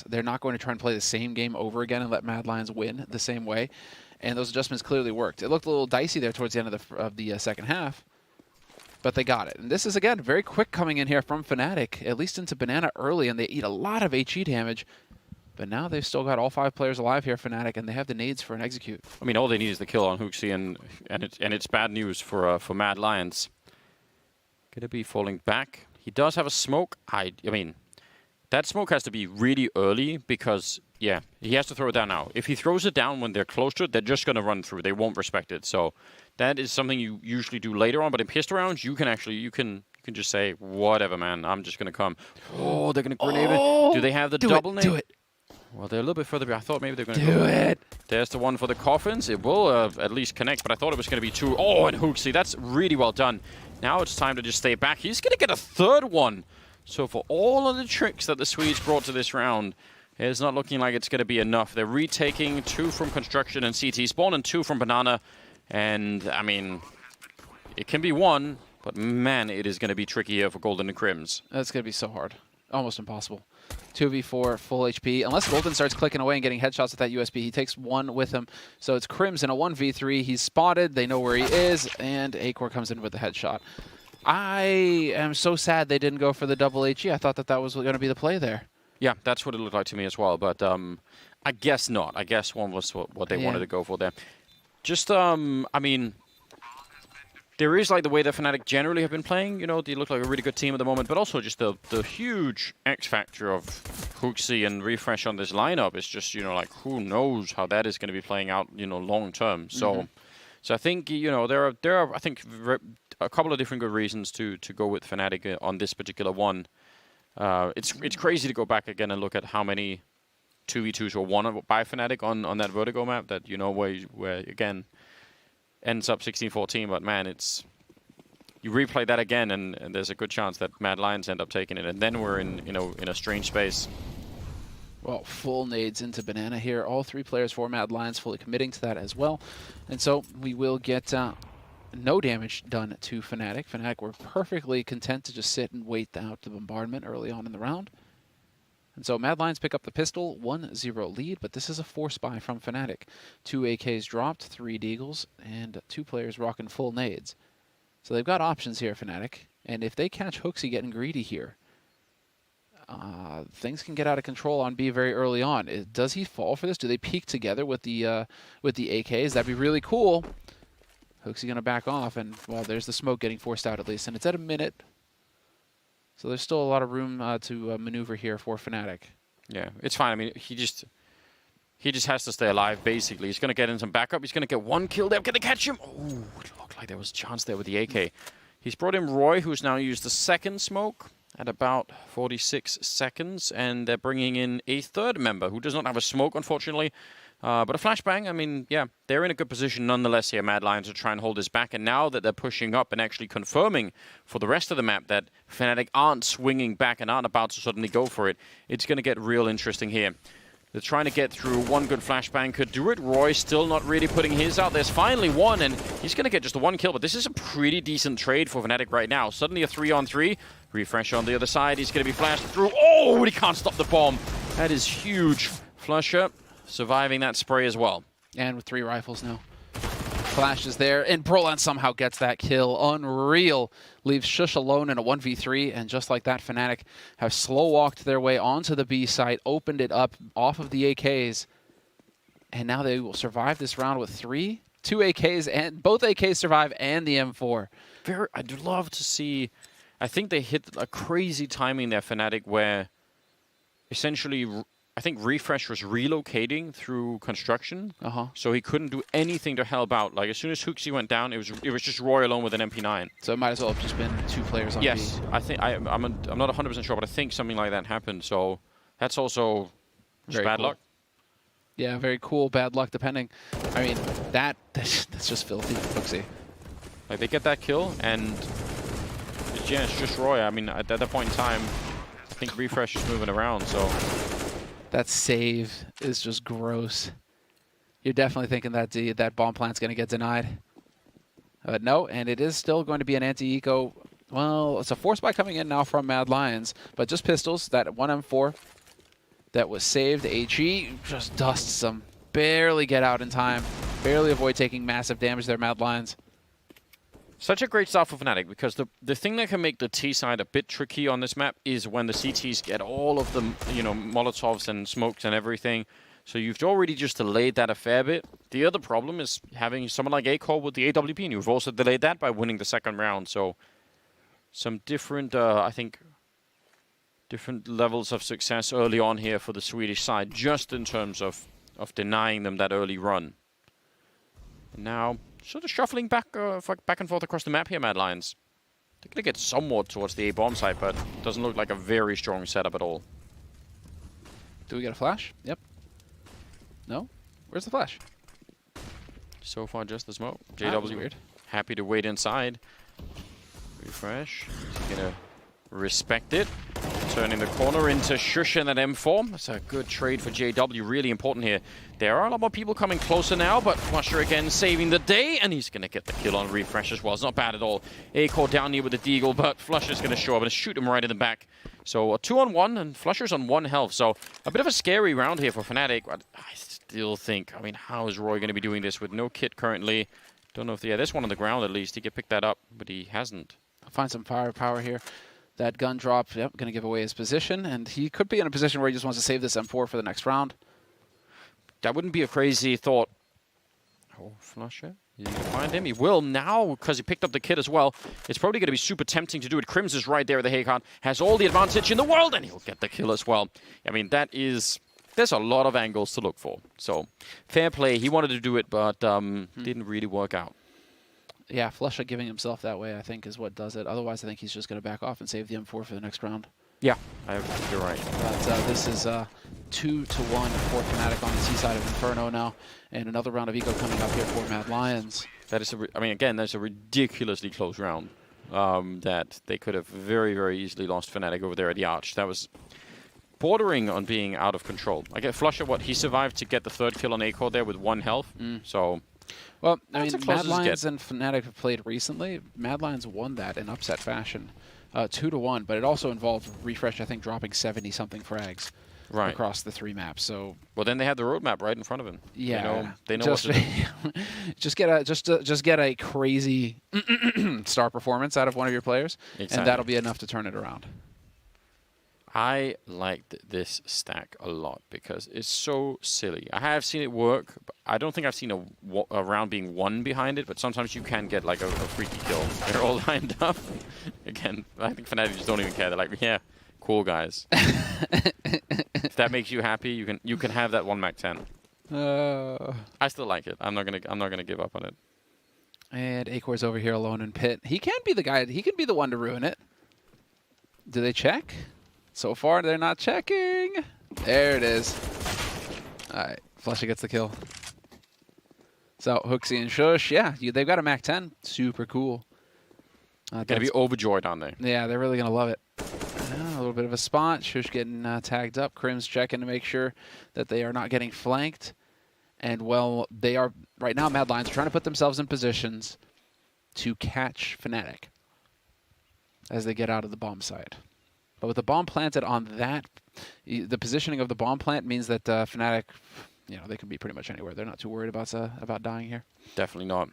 They're not going to try and play the same game over again and let Mad Lions win the same way. And those adjustments clearly worked. It looked a little dicey there towards the end of the second half, but they got it. And this is, again, very quick coming in here from Fnatic, at least into Banana early, and they eat a lot of HE damage. But now they've still got all 5 players alive here, Fnatic, and they have the nades for an execute. I mean, all they need is the kill on Hooksy, and it's bad news for Mad Lions. Gonna be falling back. He does have a smoke. I mean, that smoke has to be really early because, yeah, he has to throw it down now. If he throws it down when they're close to it, they're just gonna run through. They won't respect it. So that is something you usually do later on. But in pistol rounds, you can just say, whatever, man. I'm just gonna come. Oh, they're gonna grenade it. Do they have the double nade? Do it. Well, they're a little bit further back. I thought maybe they're going to do it. There's the one for the coffins. It will at least connect, but I thought it was going to be 2. Oh, and Hooksy, that's really well done. Now it's time to just stay back. He's going to get a 3rd one. So for all of the tricks that the Swedes brought to this round, it's not looking like it's going to be enough. They're retaking 2 from Construction and CT Spawn and 2 from Banana. And, I mean, it can be 1, but man, it is going to be tricky here for Golden and Crims. That's going to be so hard. Almost impossible. 2v4, full HP. Unless Golden starts clicking away and getting headshots with that USB, he takes 1 with him. So it's Crims in a 1v3. He's spotted. They know where he is. And Acor comes in with the headshot. I am so sad they didn't go for the double HE. I thought that was going to be the play there. Yeah, that's what it looked like to me as well. But I guess not. I guess 1 was what they wanted to go for there. Just, I mean, there is like the way that Fnatic generally have been playing. You know, they look like a really good team at the moment, but also just the huge X factor of Hooksy and Refresh on this lineup is just, you know, like who knows how that is going to be playing out, you know, long term. So, so I think, you know, there are I think a couple of different good reasons to go with Fnatic on this particular one. It's crazy to go back again and look at how many 2v2s were won by Fnatic on that Vertigo map that, you know, where again ends up 16-14, but man, you replay that again, and there's a good chance that Mad Lions end up taking it, and then we're in a strange space. Well, full nades into Banana here. All 3 players for Mad Lions fully committing to that as well, and so we will get no damage done to Fnatic. Fnatic were perfectly content to just sit and wait out the bombardment early on in the round. And so Mad Lions pick up the pistol, 1-0 lead, but this is a force buy from Fnatic. 2 AKs dropped, 3 Deagles, and 2 players rocking full nades. So they've got options here, Fnatic. And if they catch Hooksy getting greedy here, things can get out of control on B very early on. Does he fall for this? Do they peek together with the AKs? That'd be really cool. Hooksy gonna back off, and well, there's the smoke getting forced out at least, and it's at a minute. So there's still a lot of room to maneuver here for Fnatic. Yeah, it's fine. I mean, he just has to stay alive, basically. He's going to get in some backup. He's going to get 1 kill there. Going to catch him. Oh, it looked like there was a chance there with the AK. He's brought in Roy, who's now used the 2nd smoke at about 46 seconds. And they're bringing in a 3rd member who does not have a smoke, unfortunately. But a flashbang, I mean, yeah, they're in a good position nonetheless here, Mad Lions, to try and hold this back. And now that they're pushing up and actually confirming for the rest of the map that Fnatic aren't swinging back and aren't about to suddenly go for it, it's going to get real interesting here. They're trying to get through. 1 good flashbang could do it. Roy still not really putting his out. There's finally 1, and he's going to get just the 1 kill. But this is a pretty decent trade for Fnatic right now. Suddenly a 3-on-3. Refresh on the other side. He's going to be flashed through. Oh, he can't stop the bomb. That is huge. Flusher surviving that spray as well. And with 3 rifles now. Flash is there, and Brolan somehow gets that kill. Unreal. Leaves Shush alone in a 1v3, and just like that, Fnatic have slow-walked their way onto the B site, opened it up off of the AKs, and now they will survive this round with 2 AKs, and both AKs survive, and the M4. I'd love to see... I think they hit a crazy timing there, Fnatic, where essentially... I think Refresh was relocating through construction, so he couldn't do anything to help out. Like, as soon as Hooksy went down, it was just Roy alone with an MP9. So it might as well have just been 2 players on yes, B. I think I'm not 100% sure, but I think something like that happened. So that's also just bad luck. Yeah, very cool. Bad luck, depending. I mean, that's just filthy, Hooksy. Like, they get that kill, and it's just Roy. I mean, at that point in time, I think Refresh is moving around, so... That save is just gross. You're definitely thinking that that bomb plant's going to get denied. But no, and it is still going to be an anti-eco. Well, it's a force buy coming in now from Mad Lions, but just pistols, that 1M4. that was saved. HE just dusts them. Barely get out in time. Barely avoid taking massive damage there, Mad Lions. Such a great start for Fnatic, because the thing that can make the T side a bit tricky on this map is when the CTs get all of the, you know, Molotovs and smokes and everything. So you've already just delayed that a fair bit. The other problem is having someone like Acor with the AWP, and you've also delayed that by winning the second round. So some different, I think, different levels of success early on here for the Swedish side, just in terms of denying them that early run. And now, sort of shuffling back and forth across the map here, Mad Lions. They're going to get somewhat towards the A-bomb side, but it doesn't look like a very strong setup at all. Do we get a flash? Yep. No? Where's the flash? So far, just the smoke. That was JW weird. Happy to wait inside. Refresh. He's going to respect it. Turning the corner into Shush and that M4. That's a good trade for JW. Really important here. There are a lot more people coming closer now, but Flusher again saving the day, and he's going to get the kill on Refresh as well. It's not bad at all. Acor down here with the Deagle, but Flusher's going to show up and shoot him right in the back. So a 2-on-1, and Flusher's on 1 health. So a bit of a scary round here for Fnatic. But I still think, I mean, how is Roy going to be doing this with no kit currently? Don't know if, yeah, there's one on the ground at least. He could pick that up, but he hasn't. I'll find some firepower here. That gun drop, yep, going to give away his position, and he could be in a position where he just wants to save this M4 for the next round. That wouldn't be a crazy thought. Oh, Flusher. He's going to find him. He will now, because he picked up the kit as well. It's probably going to be super tempting to do it. Crims is right there at the Haycon. Has all the advantage in the world, and he'll get the kill as well. I mean, that is... There's a lot of angles to look for. So, fair play. He wanted to do it, but didn't really work out. Yeah, Flusher giving himself that way, I think, is what does it. Otherwise, I think he's just going to back off and save the M4 for the next round. Yeah, you're right. But this is 2-1 for Fnatic on the T side of Inferno now, and another round of eco coming up here for Mad Lions. That is, I mean, again, that's a ridiculously close round that they could have very, very easily lost Fnatic over there at the Arch. That was bordering on being out of control. I get Flusher, what, he survived to get the 3rd kill on Acor there with 1 health, so... Well, I mean, Mad Mad Lions and Fnatic have played recently. Mad Lions won that in upset fashion, 2-1, but it also involved Refresh, I think, dropping 70-something frags across the 3 maps. So, well, then they had the roadmap right in front of him. Yeah, they know what to do. just get a crazy star performance out of one of your players, Exactly. and that'll be enough to turn it around. I liked this stack a lot because it's so silly. I have seen it work, but I don't think I've seen a round being won behind it, but sometimes you can get like a freaky kill. They're all lined up. Again, I think Fnatic just don't even care. They're like, yeah, cool guys. If that makes you happy, you can have that 1 Mac 10. I still like it. I'm not gonna give up on it. And Acor's over here alone in pit. He can't be the guy. He can be the one to ruin it. Do they check? So far, they're not checking. There it is. All right, Flusher gets the kill. So, Hooksy and Shush, yeah, they've got a Mac 10. Super cool. Gonna be overjoyed on there. Yeah, they're really going to love it. A little bit of a spot. Shush getting tagged up. Crim's checking to make sure that they are not getting flanked. And, well, they are, right now, Mad Lions are trying to put themselves in positions to catch Fnatic as they get out of the bomb side. But with the bomb planted on that, the positioning of the bomb plant means that Fnatic, you know, they can be pretty much anywhere. They're not too worried about dying here. Definitely not.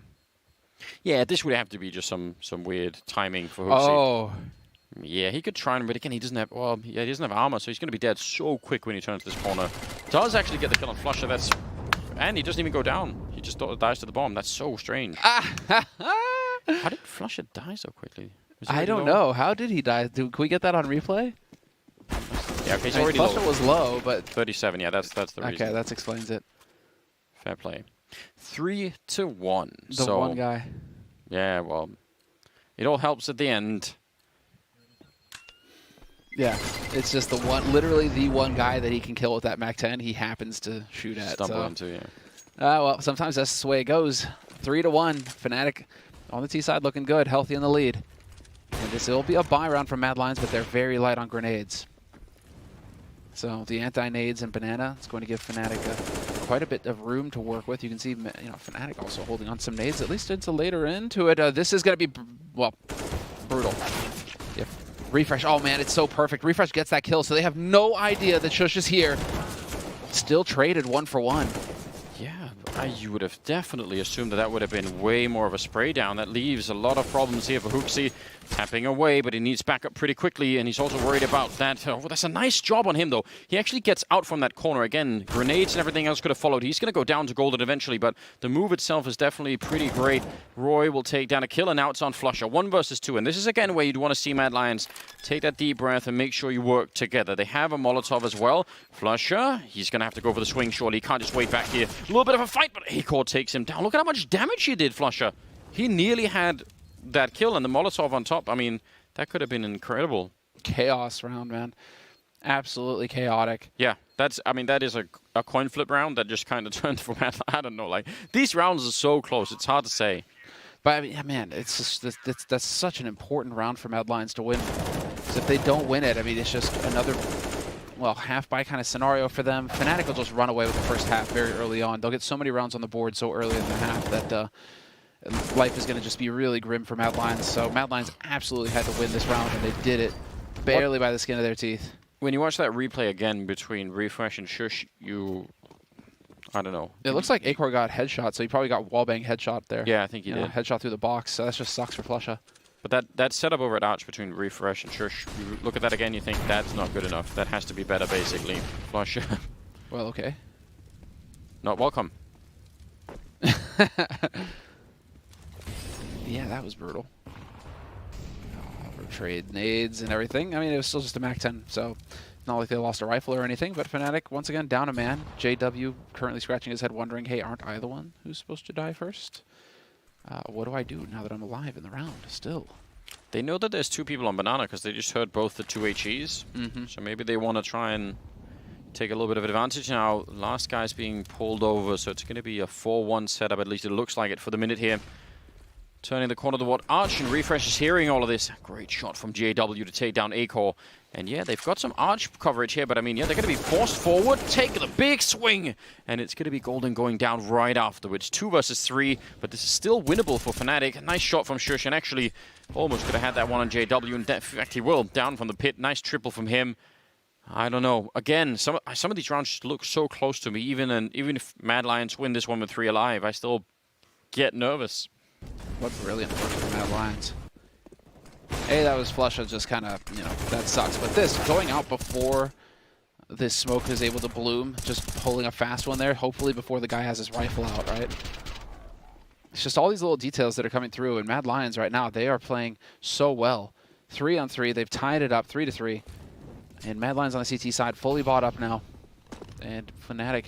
Yeah, this would have to be just some weird timing for Hooksy. Oh. Yeah, he could try and, but again, he doesn't have, well, yeah, he doesn't have armor, so he's going to be dead so quick when he turns this corner. Does actually get the kill on Flusher. And he doesn't even go down. He just dies to the bomb. That's so strange. How did Flusher die so quickly? I don't know. How did he die? Can we get that on replay? Yeah, okay, he's already low. Flusher was low, but 37. Yeah, that's the reason. Okay, that explains it. Fair play. 3-1. The one guy. Yeah, well, it all helps at the end. Yeah, it's just the one, literally the one guy that he can kill with that Mac 10. He happens to shoot at. Stumble into, yeah. Well, sometimes that's the way it goes. 3-1. Fnatic on the T side looking good, healthy in the lead. And this will be a buy round from Mad Lions, but they're very light on grenades. So the anti-nades and banana is going to give Fnatic quite a bit of room to work with. You can see, you know, Fnatic also holding on some nades, at least into later into it. This is going to be, well, brutal. If Refresh, oh man, it's so perfect. Refresh gets that kill, so they have no idea that Shush is here. Still traded 1 for 1. Yeah, you would have definitely assumed that would have been way more of a spray down. That leaves a lot of problems here for Hooksy. Tapping away, but he needs backup pretty quickly, and he's also worried about that. Oh, that's a nice job on him, though. He actually gets out from that corner. Again, grenades and everything else could have followed. He's going to go down to golden eventually, but the move itself is definitely pretty great. Roy will take down a kill, and now it's on Flusher. 1 versus 2, and this is, again, where you'd want to see Mad Lions take that deep breath and make sure you work together. They have a Molotov as well. Flusher, he's going to have to go for the swing, surely. He can't just wait back here. A little bit of a fight, but Akor takes him down. Look at how much damage he did, Flusher. He nearly had that kill, and the Molotov on top. I mean, that could have been incredible. Chaos round, man. Absolutely chaotic. Yeah, that is a coin flip round that just kind of turned from, I don't know, like, these rounds are so close, it's hard to say. But I mean, yeah, man, it's just that's such an important round for Mad Lions to win. Because if they don't win it, I mean, it's just another, well, half-buy kind of scenario for them. Fnatic will just run away with the first half very early on. They'll get so many rounds on the board so early in the half that life is going to just be really grim for Mad Lions. So Mad Lions absolutely had to win this round, and they did it barely by the skin of their teeth. When you watch that replay again between Refresh and Shush, I don't know. It looks like Akor got headshot, so he probably got wallbang headshot there. Yeah, I think he did. Headshot through the box, so that just sucks for Flusha. But that setup over at Arch between Refresh and Shush, you look at that again, you think that's not good enough. That has to be better, basically. Flusha. Well, okay. Not welcome. Yeah, that was brutal. Trade nades and everything. I mean, it was still just a MAC-10, so not like they lost a rifle or anything, but Fnatic, once again, down a man. JW currently scratching his head wondering, hey, aren't I the one who's supposed to die first? What do I do now that I'm alive in the round still? They know that there's 2 people on Banana because they just heard both the 2 HEs. So maybe they want to try and take a little bit of advantage now. Last guy's being pulled over, so it's going to be a 4-1 setup, at least it looks like it for the minute here. Turning the corner toward Arch, and Refresh is hearing all of this. Great shot from JW to take down Akor. And yeah, they've got some Arch coverage here, but I mean, yeah, they're going to be forced forward, take the big swing, and it's going to be golden going down right afterwards. 2 versus 3, but this is still winnable for Fnatic. Nice shot from Shush, and actually almost could have had that one on JW, and in fact he will, down from the pit. Nice triple from him. I don't know. Again, some of these rounds just look so close to me. Even if Mad Lions win this one with 3 alive, I still get nervous. What brilliant work from Mad Lions. Hey, that was Flusha, just kind of, that sucks. But this, going out before this smoke is able to bloom, just pulling a fast one there, hopefully before the guy has his rifle out, right? It's just all these little details that are coming through, and Mad Lions right now, they are playing so well. 3 on 3, they've tied it up 3-3. And Mad Lions on the CT side fully bought up now. And Fnatic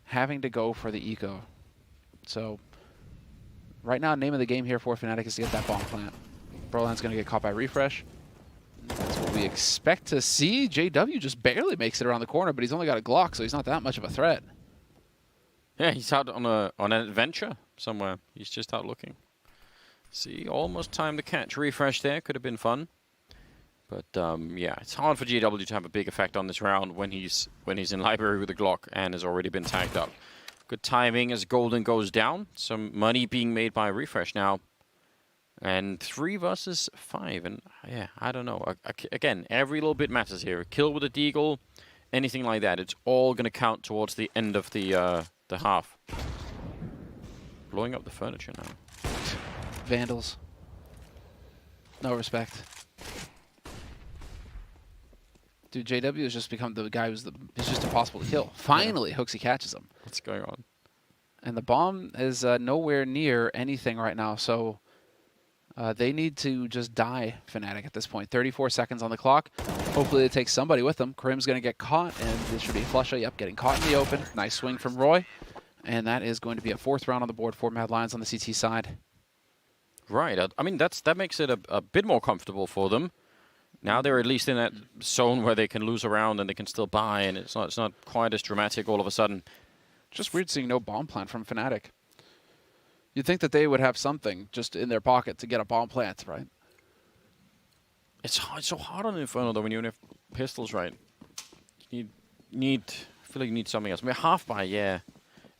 having to go for the eco. So right now, name of the game here for Fnatic is to get that bomb plant. Brolan's going to get caught by Refresh. That's what we expect to see. JW just barely makes it around the corner, but he's only got a Glock, so he's not that much of a threat. Yeah, he's out on an adventure somewhere. He's just out looking. See, almost time to catch Refresh there. Could have been fun. But yeah, it's hard for JW to have a big effect on this round when he's in library with a Glock and has already been tagged up. Good timing as Golden goes down. Some money being made by Refresh now. And 3 versus 5. And yeah, I don't know. Again, every little bit matters here. A kill with a deagle, anything like that. It's all going to count towards the end of the half. Blowing up the furniture now. Vandals. No respect. Dude, JW has just become the guy who's it's just impossible to kill. Finally, Hooksy catches him. What's going on? And the bomb is nowhere near anything right now, so they need to just die, Fnatic, at this point. 34 seconds on the clock. Hopefully they take somebody with them. Krim's going to get caught, and this should be Flusha. Yep, getting caught in the open. Nice swing from Roy. And that is going to be a 4th round on the board for Mad Lions on the CT side. Right. I mean, that makes it a bit more comfortable for them. Now they're at least in that zone where they can lose a round and they can still buy, and it's not quite as dramatic all of a sudden. Just weird seeing no bomb plant from Fnatic. You'd think that they would have something just in their pocket to get a bomb plant, right? It's so hard on Inferno though when you have pistols, right? You I feel like you need something else. I mean, half buy, yeah.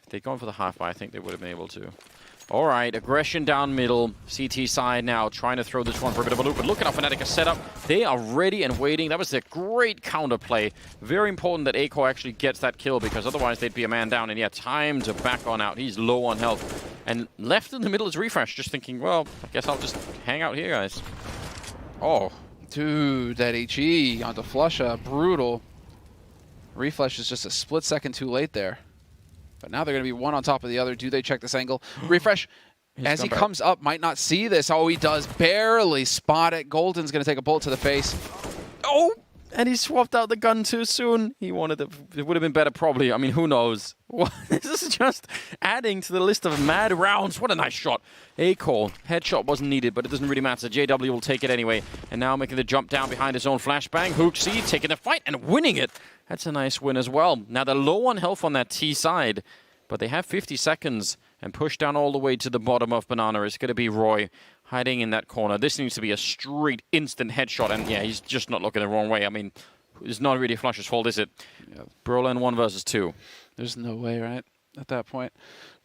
If they'd gone for the half buy, I think they would have been able to. All right, aggression down middle. CT side now trying to throw this one for a bit of a loop. But look at how Fnatic are set up. They are ready and waiting. That was a great counterplay. Very important that Aiko actually gets that kill because otherwise they'd be a man down. And yeah, time to back on out. He's low on health. And left in the middle is Refresh, just thinking, well, I guess I'll just hang out here, guys. Oh. Dude, that HE onto Flusha, brutal. Refresh is just a split second too late there. But now they're going to be one on top of the other. Do they check this angle? Refresh, as he comes up, might not see this. Oh, he does barely spot it. Golden's going to take a bullet to the face. Oh, and he swapped out the gun too soon. He wanted to, it would have been better probably. I mean, who knows? This is just adding to the list of mad rounds. What a nice shot. Aiko, headshot wasn't needed, but it doesn't really matter. JW will take it anyway. And now making the jump down behind his own flashbang. HooXi taking the fight and winning it. That's a nice win as well. Now they're low on health on that T side, but they have 50 seconds and push down all the way to the bottom of Banana. It's going to be Roy hiding in that corner. This needs to be a straight instant headshot, and yeah, he's just not looking the wrong way. I mean, it's not really Flush's fault, is it? Yeah. Brolan 1 versus 2. There's no way, right? At that point.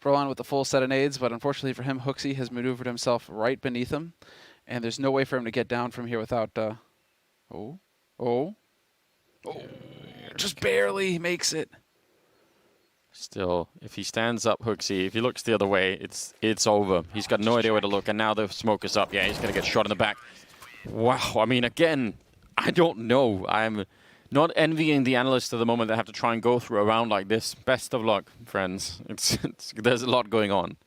Brolan with the full set of nades, but unfortunately for him, HooXi has maneuvered himself right beneath him, and there's no way for him to get down from here without... Just barely makes it. Still, if he stands up, HooXi, if he looks the other way, it's over. He's got no idea where to look, and now the smoke is up. Yeah, he's going to get shot in the back. Wow, I mean, again, I don't know. I'm not envying the analysts at the moment that have to try and go through a round like this. Best of luck, friends. There's a lot going on.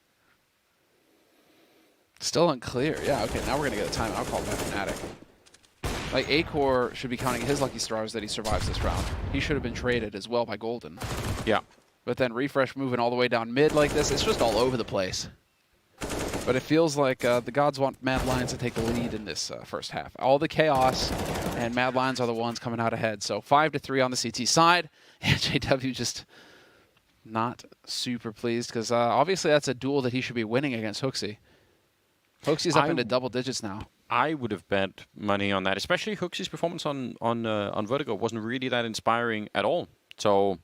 Still unclear. Yeah, okay, now we're going to get a timeout call by Fnatic. Like, Acor should be counting his lucky stars that he survives this round. He should have been traded as well by Golden. Yeah. But then Refresh moving all the way down mid like this, it's just all over the place. But it feels like the gods want Mad Lions to take the lead in this first half. All the chaos, and Mad Lions are the ones coming out ahead. So 5-3 on the CT side, and JW just not super pleased, because obviously that's a duel that he should be winning against HooXi. HooXi's up into double digits now. I would have bet money on that, especially HooXi's performance on Vertigo wasn't really that inspiring at all. So,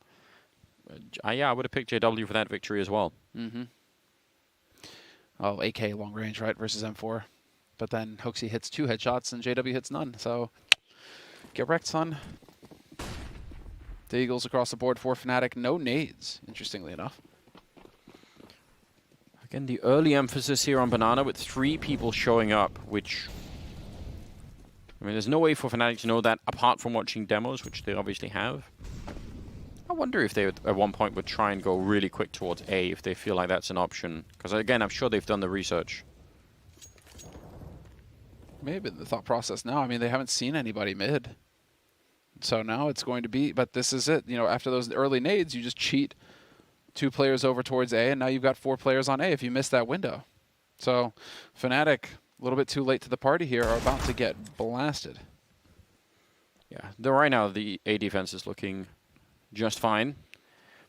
yeah, I would have picked JW for that victory as well. Mm-hmm. Oh, AK long range, right, versus M4. But then HooXi hits 2 headshots and JW hits none. So, get wrecked, son. The Eagles across the board for Fnatic. No nades, interestingly enough. Again, the early emphasis here on Banana with 3 people showing up, which... I mean, there's no way for Fnatic to know that apart from watching demos, which they obviously have. I wonder if they would, at one point would try and go really quick towards A if they feel like that's an option. Because again, I'm sure they've done the research. Maybe the thought process now. I mean, they haven't seen anybody mid. So now it's going to be, but this is it. You know, after those early nades, you just cheat 2 players over towards A, and now you've got 4 players on A if you miss that window. So Fnatic, a little bit too late to the party here, are about to get blasted. Yeah, though right now the A defense is looking just fine.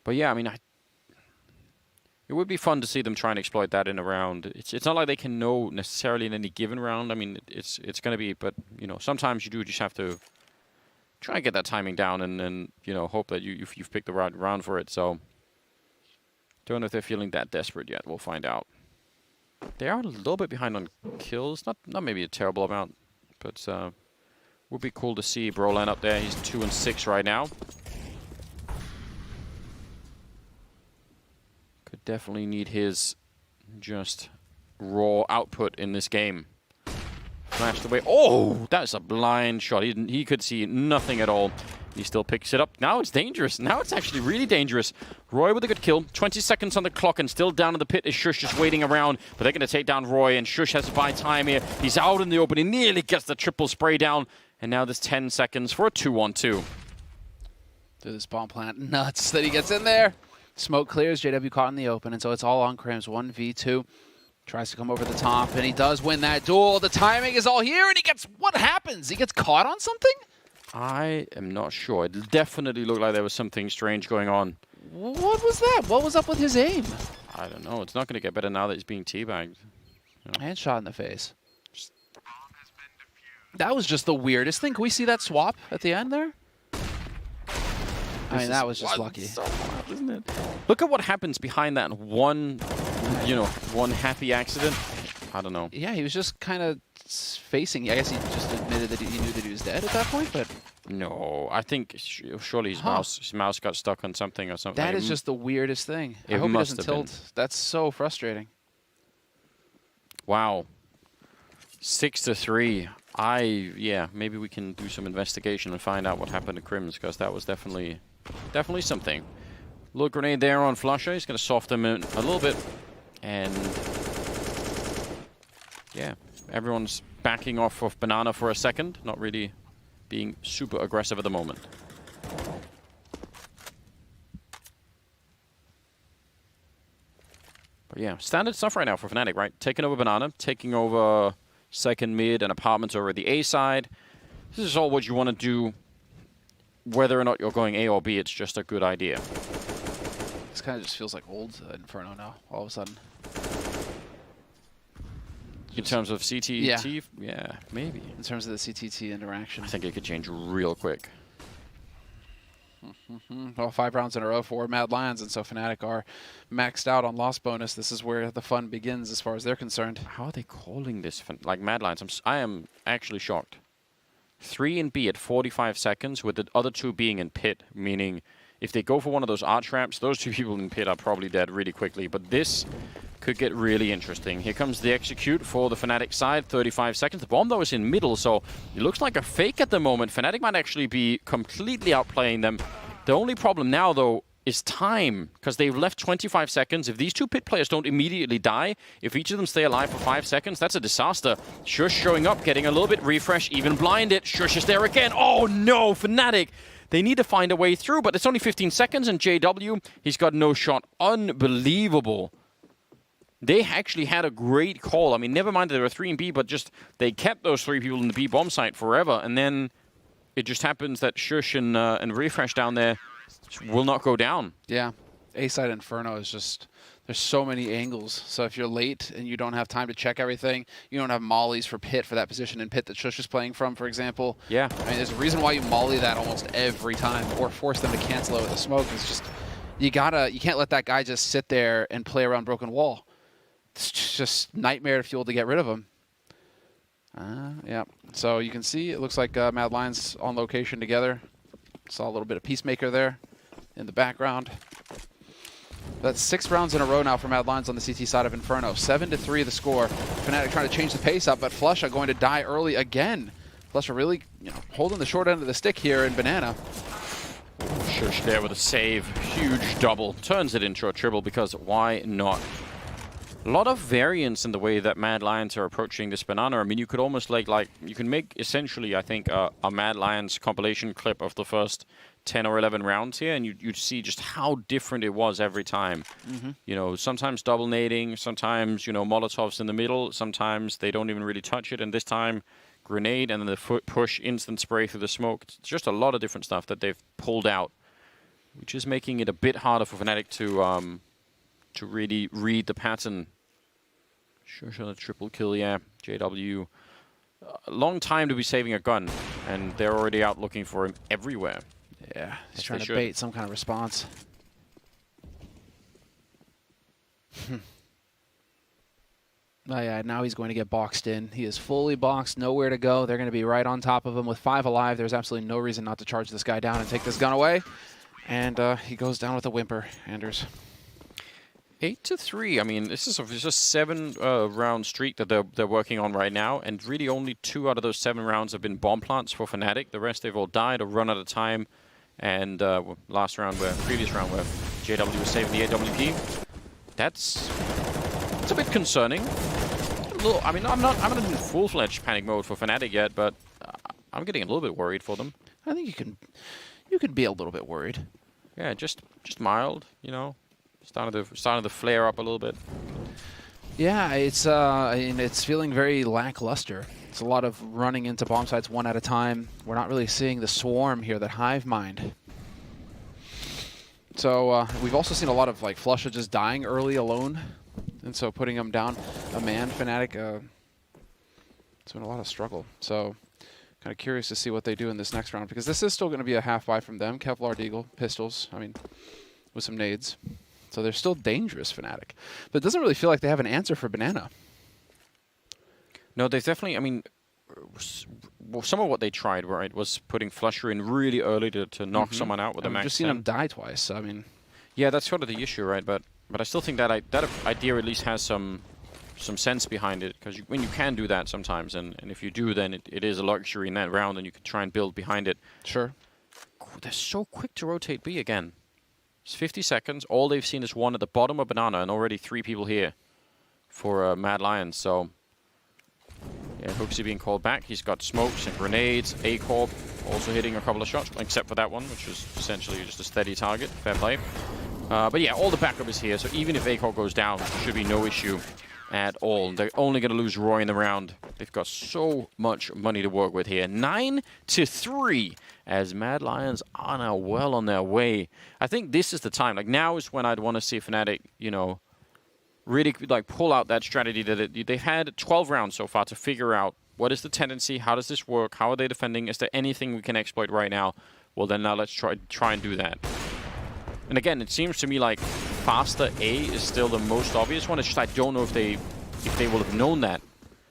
But yeah, I mean, it would be fun to see them try and exploit that in a round. It's not like they can know necessarily in any given round. I mean, it's going to be, but, you know, sometimes you do just have to try and get that timing down and you know, hope that you've picked the right round for it. So, don't know if they're feeling that desperate yet. We'll find out. They are a little bit behind on kills. Not maybe a terrible amount, but would be cool to see Brolan up there. He's 2 and 6 right now. Could definitely need his just raw output in this game. Flashed away. Oh, that's a blind shot. He could see nothing at all. He still picks it up. Now it's dangerous. Now it's actually really dangerous. Roy with a good kill. 20 seconds on the clock, and still down in the pit is Shush just waiting around. But they're going to take down Roy, and Shush has to buy time here. He's out in the open. He nearly gets the triple spray down. And now there's 10 seconds for a 2-on-2. Through this bomb plant. Nuts that he gets in there. Smoke clears. JW caught in the open, and so it's all on Krams. 1v2. Tries to come over the top, and he does win that duel. The timing is all here, and he gets... What happens? He gets caught on something? I am not sure. It definitely looked like there was something strange going on. What was that? What was up with his aim? I don't know. It's not going to get better now that he's being teabagged. No. And shot in the face. That was just the weirdest thing. Can we see that swap at the end there? I mean, that was just lucky. So wild, isn't it? Look at what happens behind that one you know, one happy accident. I don't know. Yeah, he was just kind of facing. I guess he just admitted that he knew that he was dead at that point, but No, I think surely his mouse got stuck on something or something. that is just the weirdest thing. I It hope he must doesn't have been. tilt. That's so frustrating. Wow. 6-3. Yeah, maybe we can do some investigation and find out what happened to Crims, because that was definitely something. Little grenade there on Flusher. He's going to soften him a little bit. And yeah, everyone's backing off of Banana for a second. Not really being super aggressive at the moment. But yeah, standard stuff right now for Fnatic, right? Taking over Banana, taking over second mid and apartments over the A side. This is all what you want to do. Whether or not you're going A or B, it's just a good idea. This kind of just feels like old Inferno now, all of a sudden. In terms of CTT, yeah, maybe. In terms of the CTT interaction. I think it could change real quick. Well, 5 rounds in a row for Mad Lions, and so Fnatic are maxed out on loss bonus. This is where the fun begins as far as they're concerned. How are they calling this? Like Mad Lions, I am actually shocked. 3 in B at 45 seconds, with the other 2 being in pit, meaning if they go for one of those arch ramps, those 2 people in pit are probably dead really quickly. But this could get really interesting. Here comes the execute for the Fnatic side, 35 seconds. The bomb, though, is in middle, so it looks like a fake at the moment. Fnatic might actually be completely outplaying them. The only problem now, though, is time, because they've left 25 seconds. If these 2 pit players don't immediately die, if each of them stay alive for 5 seconds, that's a disaster. Shush showing up, getting a little bit refresh, even blinded. Shush is there again. Oh no, Fnatic! They need to find a way through, but it's only 15 seconds, and JW, he's got no shot. Unbelievable. They actually had a great call. I mean, never mind that there were 3 in B, but just they kept those 3 people in the B bomb site forever, and then it just happens that Shush and Refresh down there will not go down. Yeah. A-side Inferno is just, there's so many angles. So if you're late and you don't have time to check everything, you don't have mollies for pit for that position in pit that Shush is playing from, for example. Yeah. I mean, there's a reason why you molly that almost every time or force them to cancel it with the smoke. It's just, you can't let that guy just sit there and play around broken wall. It's just nightmare fuel to get rid of him. Yeah. So you can see it looks like Mad Lions on location together. Saw a little bit of Peacemaker there in the background. That's 6 rounds in a row now for Mad Lions on the CT side of Inferno. 7-3 the score. Fnatic trying to change the pace up, but Flusha going to die early again. Flusha really, holding the short end of the stick here in Banana. Shush there with a save. Huge double. Turns it into a triple, because why not? A lot of variance in the way that Mad Lions are approaching this Banana. I mean, you could almost you can make essentially, I think, a Mad Lions compilation clip of the first 10 or 11 rounds here, and you'd see just how different it was every time. Sometimes double nading, sometimes, Molotovs in the middle, sometimes they don't even really touch it, and this time grenade and then the foot push, instant spray through the smoke. It's just a lot of different stuff that they've pulled out, which is making it a bit harder for Fnatic to really read the pattern. Sure, the triple kill, yeah. JW, a long time to be saving a gun, and they're already out looking for him everywhere. Yeah, he's trying to bait some kind of response. Oh yeah, now he's going to get boxed in. He is fully boxed, nowhere to go. They're going to be right on top of him with 5 alive. There's absolutely no reason not to charge this guy down and take this gun away. And he goes down with a whimper, Anders. 8-3. I mean, this is a 7-round streak that they're working on right now, and really only 2 out of those 7 rounds have been bomb plants for Fnatic. The rest they've all died or run out of time. And previous round where JW was saving the AWP, that's a bit concerning. I mean, I'm not in full-fledged panic mode for Fnatic yet, but I'm getting a little bit worried for them. I think you can be a little bit worried. Yeah, just mild, Starting to flare up a little bit. Yeah, it's feeling very lackluster. It's a lot of running into bomb sites one at a time. We're not really seeing the swarm here, that hive mind. So we've also seen a lot of Flusha just dying early alone, and so putting him down a man. Fnatic, it's been a lot of struggle. So kind of curious to see what they do in this next round, because this is still going to be a half buy from them. Kevlar, Deagle, pistols. I mean, with some nades. So they're still dangerous, Fnatic. But it doesn't really feel like they have an answer for Banana. No, they've definitely, I mean, some of what they tried, right, was putting Flusher in really early to knock someone out with a max. I've just seen him die twice, so I mean... Yeah, that's sort of the issue, right? But I still think that that idea at least has some sense behind it, because when you can do that sometimes, and if you do, then it is a luxury in that round, and you can try and build behind it. Sure. They're so quick to rotate B again. It's 50 seconds. All they've seen is one at the bottom of Banana, and already 3 people here for Mad Lions. So, yeah, Hooksy being called back. He's got smokes and grenades. A-Corp also hitting a couple of shots, except for that one, which was essentially just a steady target. Fair play. But yeah, all the backup is here, so even if A-Corp goes down, there should be no issue at all. They're only going to lose Roy in the round. They've got so much money to work with here. 9-3 as Mad Lions are now well on their way. I think this is the time. Like, now is when I'd want to see Fnatic, you know, really like pull out that strategy that they've had 12 rounds so far to figure out what is the tendency, how does this work, how are they defending, is there anything we can exploit right now? Well, then now let's try and do that. And again, it seems to me like faster A is still the most obvious one. It's just I don't know if they will have known that.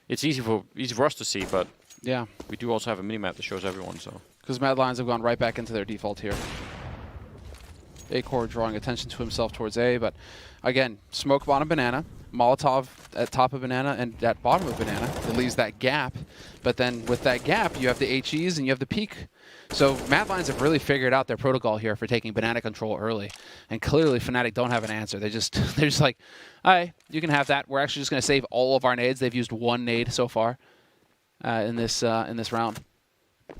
It's easy for us to see, but yeah, we do also have a minimap that shows everyone. So because Mad Lions have gone right back into their default here. A-Core drawing attention to himself towards A, but again, smoke bottom Banana, Molotov at top of Banana and at bottom of Banana. It leaves that gap, but then with that gap, you have the HEs and you have the peak. So Mad Lions have really figured out their protocol here for taking Banana control early, and clearly Fnatic don't have an answer. They're just like, all right, you can have that. We're actually just going to save all of our nades. They've used 1 nade so far in this round.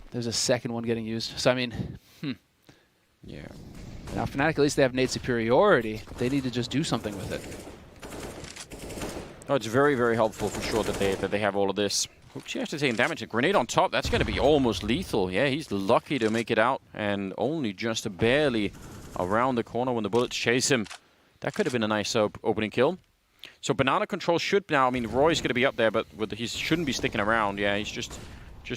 There's a second one getting used. So I mean, yeah. Now Fnatic, at least they have nade superiority. They need to just do something with it. Oh, it's very, very helpful for sure that they have all of this. Hooksy has to take damage. A grenade on top, that's going to be almost lethal. Yeah, he's lucky to make it out, and only just barely around the corner when the bullets chase him. That could have been a nice opening kill. So Banana control should now, I mean, Roy's going to be up there, but he shouldn't be sticking around. Yeah, he's just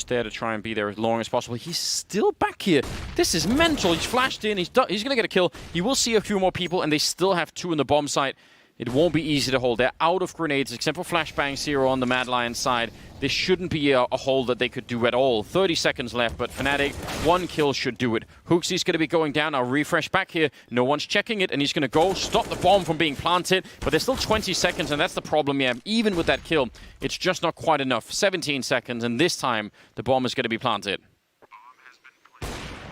there to try and be there as long as possible. He's still back here. This is mental. He's flashed in. He's going to get a kill. He will see a few more people, and they still have 2 in the bomb site. It won't be easy to hold. They're out of grenades, except for flashbangs here on the Mad Lions side. This shouldn't be a hold that they could do at all. 30 seconds left, but Fnatic, 1 kill should do it. Hooksy's going to be going down. I'll refresh back here. No one's checking it, and he's going to go stop the bomb from being planted. But there's still 20 seconds, and that's the problem, yeah. Even with that kill, it's just not quite enough. 17 seconds, and this time, the bomb is going to be planted.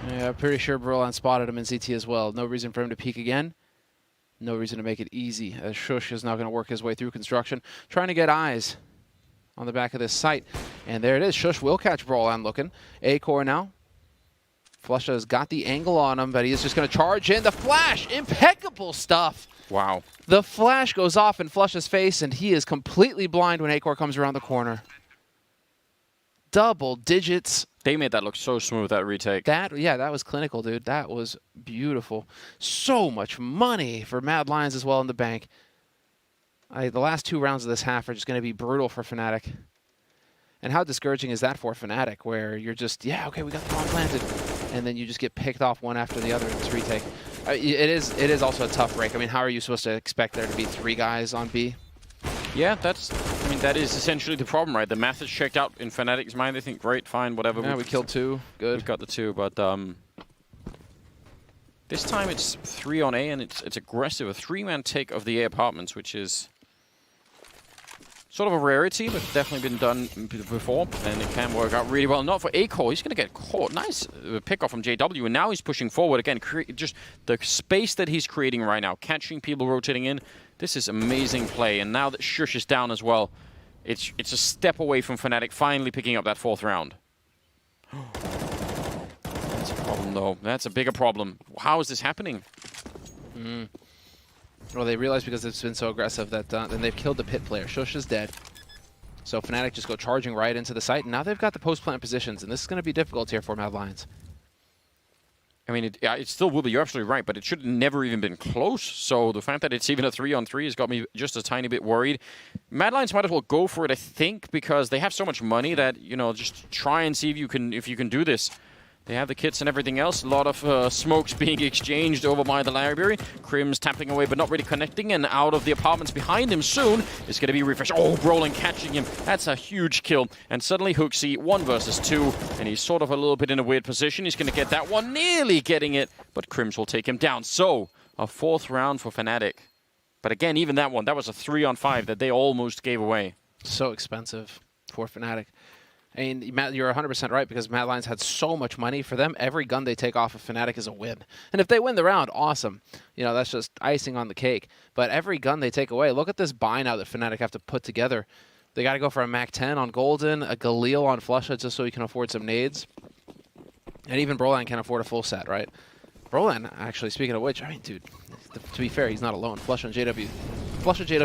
Yeah, I'm pretty sure Brolan spotted him in CT as well. No reason for him to peek again. No reason to make it easy, as Shush is now going to work his way through construction, trying to get eyes on the back of this site. And there it is. Shush will catch Brolan looking. A-Core now. Flusha has got the angle on him, but he is just going to charge in. The flash! Impeccable stuff! Wow. The flash goes off in Flusha's face, and he is completely blind when A-Core comes around the corner. Double digits. They made that look so smooth, that retake. Yeah, that was clinical, dude. That was beautiful. So much money for Mad Lions as well in the bank. The last 2 rounds of this half are just going to be brutal for Fnatic. And how discouraging is that for Fnatic, where you're just, yeah, okay, we got the bomb planted, and then you just get picked off one after the other in this retake. It is also a tough break. I mean, how are you supposed to expect there to be 3 guys on B? Yeah, that is essentially the problem, right? The math is checked out in Fnatic's mind. They think, great, fine, whatever. Yeah, we killed 2. Good. We've got the 2, but this time it's 3 on A, and it's aggressive. A 3-man take of the A apartments, which is sort of a rarity, but definitely been done before, and it can work out really well. Not for A-Core. He's going to get caught. Nice pick-off from JW, and now he's pushing forward again. Just the space that he's creating right now, catching people rotating in. This is amazing play, and now that Shush is down as well, it's a step away from Fnatic finally picking up that 4th round. That's a problem, though. That's a bigger problem. How is this happening? Well, they realize because it's been so aggressive that then they've killed the pit player. Shush is dead. So Fnatic just go charging right into the site, and now they've got the post-plant positions, and this is going to be difficult here for Mad Lions. I mean, it still will be. You're absolutely right, but it should have never even been close. So the fact that it's even a 3-on-3 has got me just a tiny bit worried. Mad Lions might as well go for it, I think, because they have so much money that, you know, just try and see if you can do this. They have the kits and everything else. A lot of smokes being exchanged over by the library. Crim's tapping away but not really connecting, and out of the apartments behind him soon is going to be refreshed. Oh, Brolin catching him. That's a huge kill. And suddenly Hooksy 1 versus 2, and he's sort of a little bit in a weird position. He's going to get that one, nearly getting it, but Crims will take him down. So, a 4th round for Fnatic. But again, even that one, that was a 3-on-5 that they almost gave away. So expensive for Fnatic. I mean, Matt, you're 100% right, because Mad Lions had so much money. For them, every gun they take off of Fnatic is a win. And if they win the round, awesome. You know, that's just icing on the cake. But every gun they take away, look at this buy now that Fnatic have to put together. They got to go for a Mac 10 on Golden, a Galil on Flusha just so he can afford some nades. And even Brolan can afford a full set, right? Brolan, actually, speaking of which, I mean, dude, to be fair, he's not alone. Flusha, JW,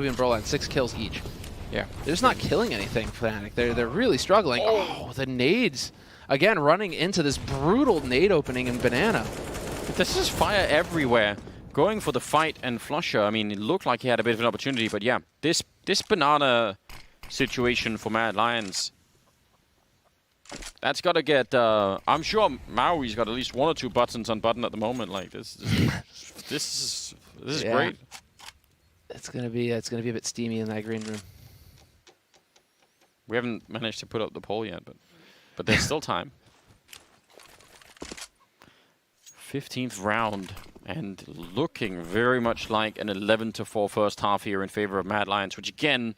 and Brolan, 6 kills each. Yeah. They're just not killing anything, Fnatic. They're really struggling. Oh, the nades. Again, running into this brutal nade opening in Banana. This is fire everywhere. Going for the fight and Flusha, I mean, it looked like he had a bit of an opportunity, but yeah, this Banana situation for Mad Lions, that's got to get, I'm sure Maui's got at least 1 or 2 buttons unbuttoned at the moment. Like, this is Yeah. great. It's gonna be a bit steamy in that green room. We haven't managed to put up the poll yet, but there's still time. 15th round, and looking very much like an 11-4 first half here in favor of Mad Lions, which again,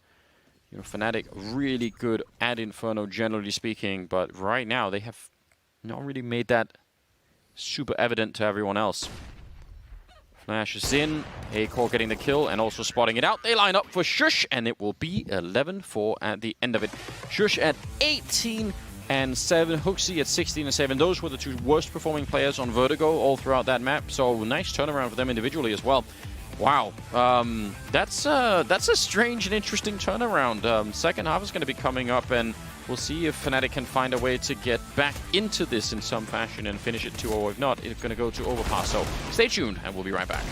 you know, Fnatic really good at Inferno, generally speaking, but right now they have not really made that super evident to everyone else. Flash is in, A-Core getting the kill and also spotting it out. They line up for Shush, and it will be 11-4 at the end of it. Shush at 18-7, Hooksy at 16-7. Those were the 2 worst performing players on Vertigo all throughout that map, so nice turnaround for them individually as well. Wow, that's a strange and interesting turnaround. Second half is going to be coming up, and we'll see if Fnatic can find a way to get back into this in some fashion and finish it 2-0. If not, it's going to go to overpass. So stay tuned, and we'll be right back.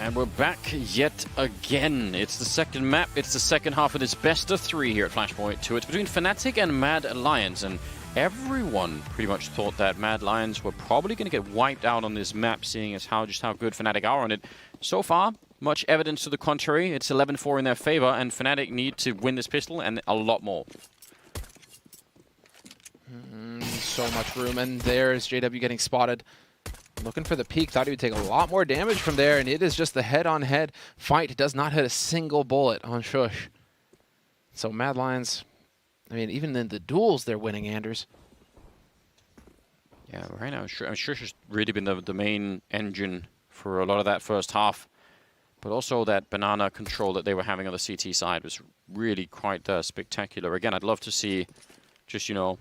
And we're back yet again. It's the second map. It's the second half of this best of 3 here at Flashpoint 2. It's between Fnatic and Mad Lions, and everyone pretty much thought that Mad Lions were probably going to get wiped out on this map, seeing as just how good Fnatic are on it. So far, much evidence to the contrary. It's 11-4 in their favor, and Fnatic need to win this pistol and a lot more. So much room, and there's JW getting spotted. Looking for the peak, thought he would take a lot more damage from there, and it is just the head-on-head fight. Does not hit a single bullet on Shush. So Mad Lions, I mean, even in the duels, they're winning, Anders. Yeah, right now, Shush has really been the main engine for a lot of that first half. But also that banana control that they were having on the CT side was really quite spectacular. Again, I'd love to see just, you know,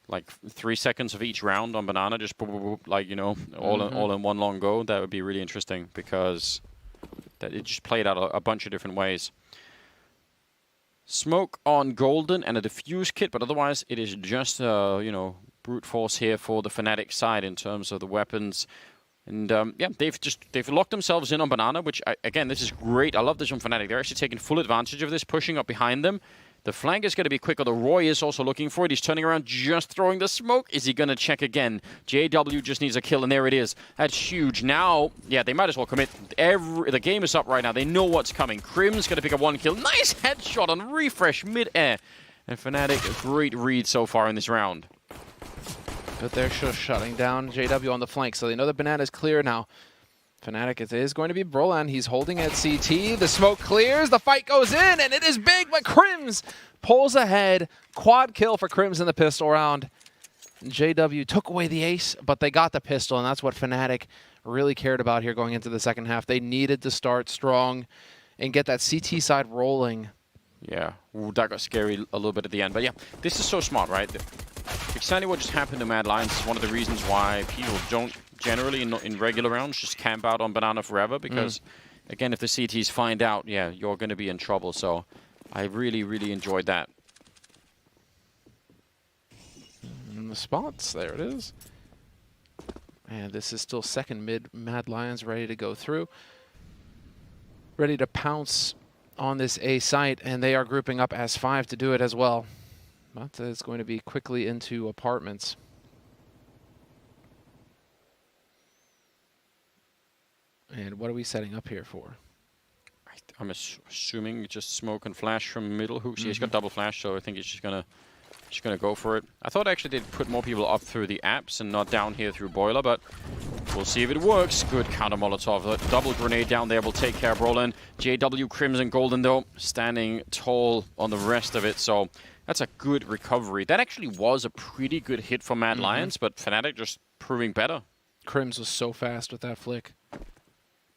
like 3 seconds of each round on banana, just like, you know, all in one long go. That would be really interesting because it just played out a bunch of different ways. Smoke on Golden and a diffuse kit, but otherwise it is just you know, brute force here for the Fnatic side in terms of the weapons. And yeah, they've locked themselves in on banana, which again, this is great. I love this from Fnatic. They're actually taking full advantage of this, pushing up behind them. The flank is going to be quicker. The Roy is also looking for it. He's turning around, just throwing the smoke. Is he going to check again? JW just needs a kill, and there it is. That's huge. Now, yeah, they might as well commit. The game is up right now. They know what's coming. Crim's going to pick up 1 kill. Nice headshot on refresh mid-air. And Fnatic, a great read so far in this round. But they're just shutting down JW on the flank, so they know the banana is clear now. Fnatic, it is going to be Brolan. He's holding at CT. The smoke clears. The fight goes in, and it is big, but Crims pulls ahead. Quad kill for Crims in the pistol round. JW took away the ace, but they got the pistol, and that's what Fnatic really cared about here going into the second half. They needed to start strong and get that CT side rolling. Yeah, ooh, that got scary a little bit at the end. But yeah, this is so smart, right? Exactly what just happened to Mad Lions is one of the reasons why people don't generally in regular rounds just camp out on banana forever, because again, if the CTs find out, yeah, you're going to be in trouble. So I really, really enjoyed that. And the spots, there it is. And this is still second mid. Mad Lions ready to go through, ready to pounce on this A site, and they are grouping up as 5 to do it as well. But it's going to be quickly into apartments. And what are we setting up here for? I'm assuming just smoke and flash from middle. Hooks. He's got double flash, so I think he's just gonna go for it. I thought actually they'd put more people up through the apps and not down here through boiler, but we'll see if it works. Good counter Molotov. A double grenade down there will take care of Roland. JW, Crimson, Golden though standing tall on the rest of it, so that's a good recovery. That actually was a pretty good hit for Mad Lions, but Fnatic just proving better. Crims was so fast with that flick.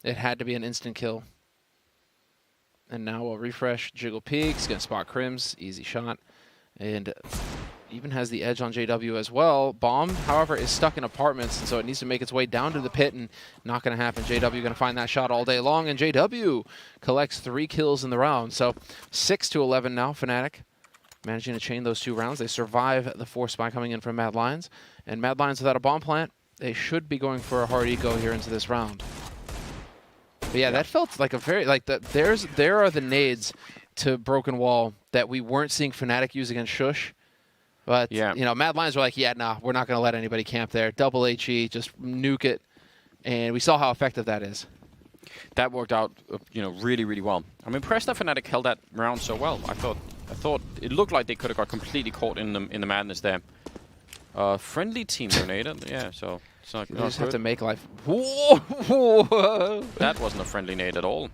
It had to be an instant kill. And now we'll refresh. Jiggle peeks, gonna spot Crims, easy shot. And even has the edge on JW as well. Bomb, however, is stuck in apartments, and so it needs to make its way down to the pit, and not gonna happen. JW gonna find that shot all day long, and JW collects 3 kills in the round. So 6-11 now, Fnatic managing to chain those 2 rounds. They survive the 4 spy coming in from Mad Lions. And Mad Lions without a bomb plant, they should be going for a hard eco here into this round. But yeah, that felt like a very, like, there are the nades to Broken Wall that we weren't seeing Fnatic use against Shush. But, yeah, you know, Mad Lions were like, yeah, nah, we're not going to let anybody camp there. Double HE, just nuke it. And we saw how effective that is. That worked out, you know, really, really well. I'm impressed that Fnatic held that round so well. I thought it looked like they could have got completely caught in the madness there. Friendly team grenade, yeah, so it's not You just have good. to make life. Whoa! That wasn't a friendly nade at all.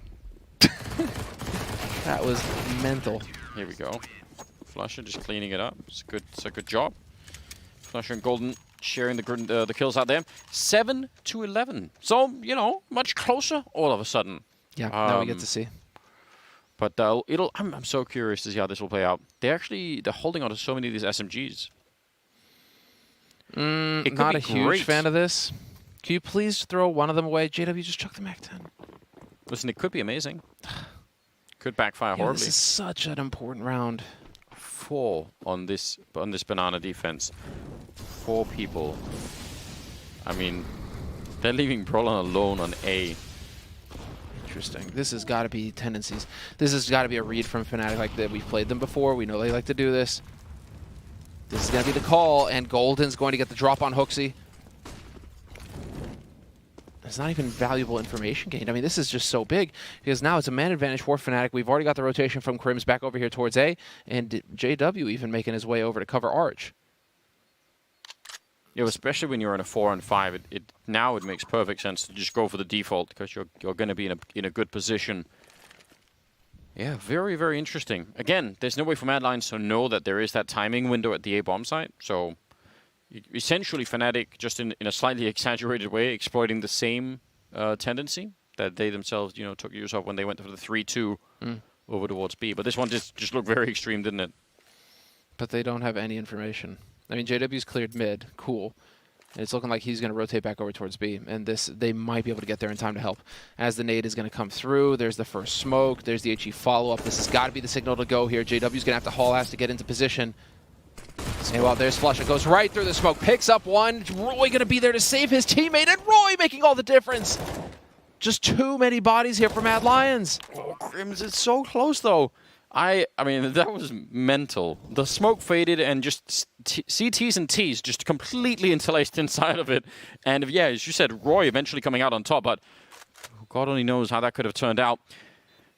That was mental. Here we go. Flusher just cleaning it up. It's a good job. Flusher and Golden sharing the kills out there. 7-11. So, you know, much closer all of a sudden. Yeah, now we get to see. But I'm so curious to see how this will play out. They're holding on to so many of these SMGs. Not a huge fan of this. Can you please throw one of them away? JW, just chuck the MAC-10. Listen, it could be amazing. Could backfire horribly. This is such an important round. 4 on this banana defense. 4 people. I mean, they're leaving Brolan alone on A. Interesting. This has got to be tendencies. This has got to be a read from Fnatic like that. We've played them before. We know they like to do this. This is going to be the call, and Golden's going to get the drop on Hooksy. It's not even valuable information gained. I mean, this is just so big because now it's a man advantage for Fnatic. We've already got the rotation from Crims back over here towards A, and JW even making his way over to cover Arch. Yeah, especially when you're in a 4 and 5, now it makes perfect sense to just go for the default because you're going to be in a good position. Yeah, very, very interesting. Again, there's no way for Mad Lions to know that there is that timing window at the A bomb site. So essentially, Fnatic, just in a slightly exaggerated way, exploiting the same tendency that they themselves, took use of when they went for the 3-2 over towards B. But this one just looked very extreme, didn't it? But they don't have any information. I mean, JW's cleared mid. Cool. And it's looking like he's going to rotate back over towards B. And they might be able to get there in time to help. As the nade is going to come through, there's the first smoke. There's the HE follow-up. This has got to be the signal to go here. JW's going to have to haul ass to get into position. And well, there's Flush. It goes right through the smoke. Picks up one. Roy going to be there to save his teammate. And Roy making all the difference. Just too many bodies here for Mad Lions. Oh, Crims is so close, though. I mean, that was mental. The smoke faded and just CTs and Ts just completely interlaced inside of it. And yeah, as you said, Roy eventually coming out on top, but God only knows how that could have turned out.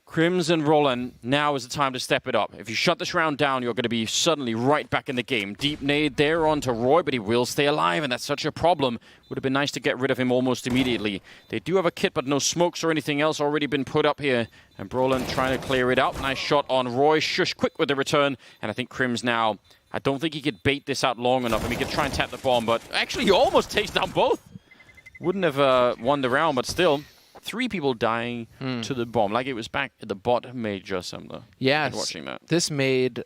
Crims and Roland, now is the time to step it up. If you shut this round down, you're going to be suddenly right back in the game. Deep nade there onto Roy, but he will stay alive, and that's such a problem. Would have been nice to get rid of him almost immediately. They do have a kit, but no smokes or anything else already been put up here. And Brolin trying to clear it out. Nice shot on Roy. Shush quick with the return. And I think Crims now, I don't think he could bait this out long enough. I mean, he could try and tap the bomb, but actually he almost takes down both. Wouldn't have won the round, but still. 3 people dying to the bomb, like it was back at the bot major similar. Yes, watching that. This made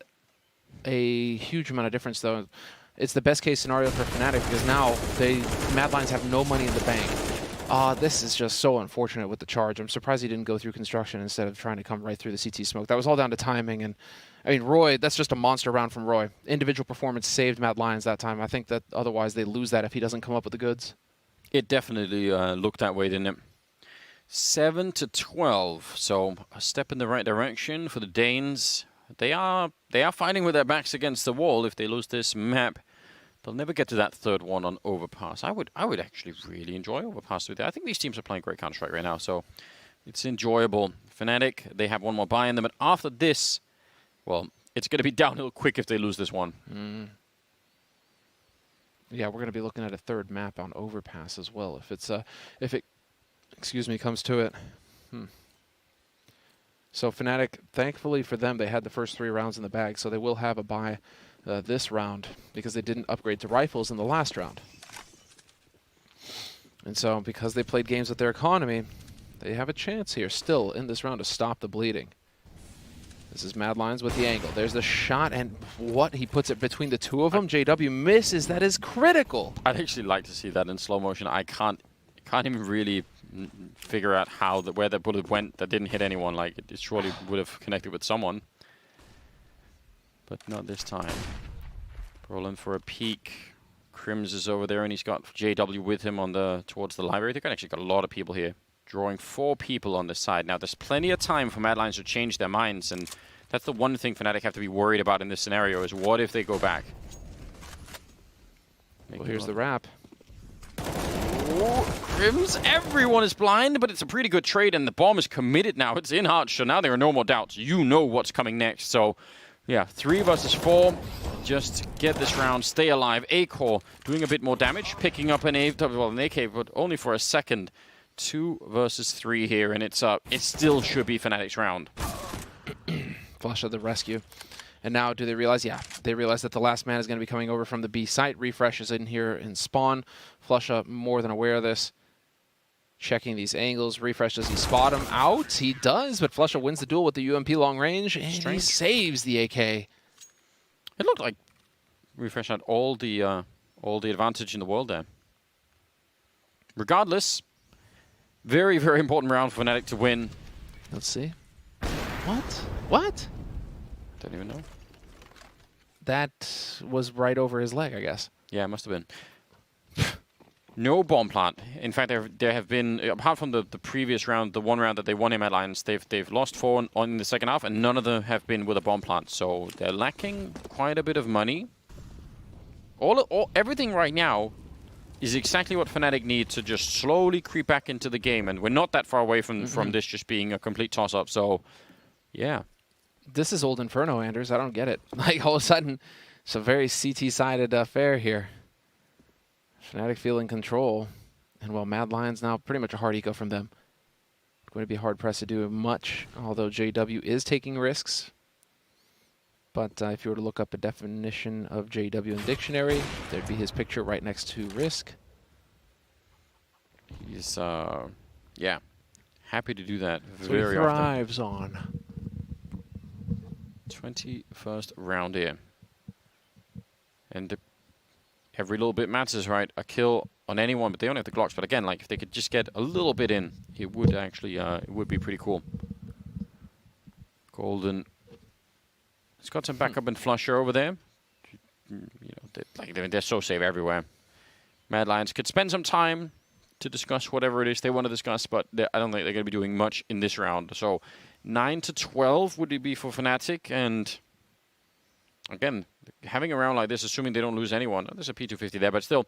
a huge amount of difference, though. It's the best case scenario for Fnatic because now Mad Lions have no money in the bank. This is just so unfortunate with the charge. I'm surprised he didn't go through construction instead of trying to come right through the CT smoke. That was all down to timing, and I mean, Roy, that's just a monster round from Roy. Individual performance saved Mad Lions that time. I think that otherwise they lose that if he doesn't come up with the goods. It definitely looked that way, didn't it? 7-12, so a step in the right direction for the Danes. They are fighting with their backs against the wall. If they lose this map, they'll never get to that third one on Overpass. I would actually really enjoy Overpass with it. I think these teams are playing great Counter-Strike right now, so it's enjoyable. Fnatic, they have one more buy in them, but after this, well, it's going to be downhill quick if they lose this one. Yeah, we're going to be looking at a third map on Overpass as well. If it comes to it. So Fnatic, thankfully for them, they had the first 3 rounds in the bag, so they will have a buy this round because they didn't upgrade to rifles in the last round. And so because they played games with their economy, they have a chance here still in this round to stop the bleeding. This is Mad Lions with the angle. There's the shot, and what? He puts it between the 2 of them. JW misses. That is critical. I'd actually like to see that in slow motion. I can't even really figure out where the bullet went that didn't hit anyone. Like, it surely would have connected with someone. But not this time. Rolling for a peek. Crims is over there, and he's got JW with him towards the library. They've actually got a lot of people here. Drawing 4 people on this side. Now, there's plenty of time for Mad Lions to change their minds, and that's the one thing Fnatic have to be worried about in this scenario, is what if they go back? Well, here's the wrap. Crims, everyone is blind, but it's a pretty good trade, and the bomb is committed now. It's in Arch, so now there are no more doubts. You know what's coming next. So, yeah, 3 versus 4. Just get this round, stay alive. A-Core doing a bit more damage, picking up an AK, but only for a second. 2 versus 3 here, and it still should be Fnatic's round. Flush of the rescue. And now do they realize? Yeah, they realize that the last man is going to be coming over from the B site. Refresh is in here in spawn. Flusha more than aware of this. Checking these angles. Refresh, does he spot him out? He does, but Flusha wins the duel with the UMP long range, and he saves the AK. It looked like Refresh had all the advantage in the world there. Regardless, very, very important round for Fnatic to win. Let's see. What? Don't even know. That was right over his leg, I guess. Yeah, it must have been. No bomb plant. In fact, there have been, apart from the previous round, the one round that they won in Alliance, they've lost 4 on the second half, and none of them have been with a bomb plant. So they're lacking quite a bit of money. Everything right now is exactly what Fnatic need to just slowly creep back into the game, and we're not that far away from this just being a complete toss-up. So, yeah. This is old Inferno, Anders. I don't get it. Like, all of a sudden, it's a very CT-sided affair here. Fnatic feel in control. And, well, Mad Lions now pretty much a hard eco from them. Going to be hard-pressed to do much, although JW is taking risks. But if you were to look up a definition of JW in dictionary, there'd be his picture right next to risk. He's, yeah, happy to do that so very he often. thrives on. 21st round here. And every little bit matters, right? A kill on anyone, but they only have the Glocks. But again, like, if they could just get a little bit in, it would actually, it would be pretty cool. Golden. He's got some backup and Flusher over there. You know, they're so safe everywhere. Mad Lions could spend some time to discuss whatever it is they want to discuss, but I don't think they're going to be doing much in this round. So 9-12 would it be for Fnatic, and again, having a round like this, assuming they don't lose anyone, there's a P250 there, but still,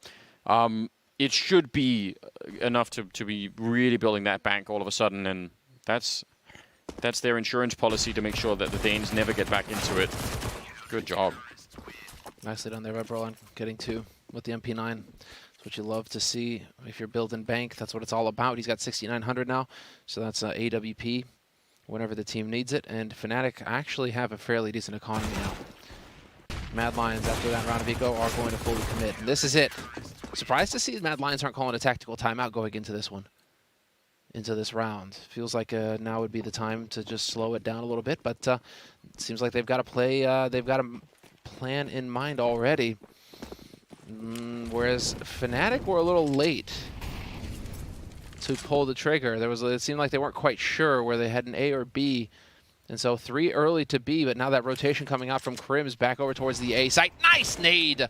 it should be enough to be really building that bank all of a sudden, and that's their insurance policy to make sure that the Danes never get back into it. Good job. Nicely done there by Broline, getting 2 with the MP9. That's what you love to see. If you're building bank, that's what it's all about. He's got 6,900 now, so that's AWP whenever the team needs it. And Fnatic actually have a fairly decent economy now. Mad Lions, after that round of eco, are going to fully commit. And this is it. Surprised to see Mad Lions aren't calling a tactical timeout going into this one. Into this round. Feels like now would be the time to just slow it down a little bit, but it seems like they've got a plan in mind already. Whereas Fnatic were a little late to pull the trigger. It seemed like they weren't quite sure where they had an A or B, and so 3 early to B, but now that rotation coming out from Crims back over towards the A site. Nice nade!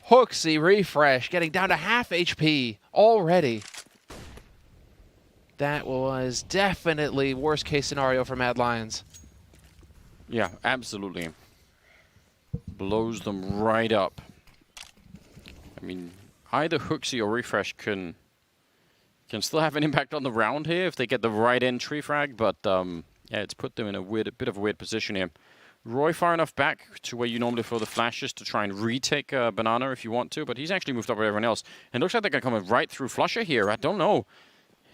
Hooksy refresh, getting down to half HP already. That was definitely worst case scenario for Mad Lions. Yeah, absolutely. Blows them right up. I mean, either Hooksy or Refresh can still have an impact on the round here if they get the right entry frag, but yeah, it's put them in a bit of a weird position here. Roy far enough back to where you normally throw the flashes to try and retake Banana if you want to, but he's actually moved up with everyone else. And it looks like they're going to come right through Flusher here. I don't know.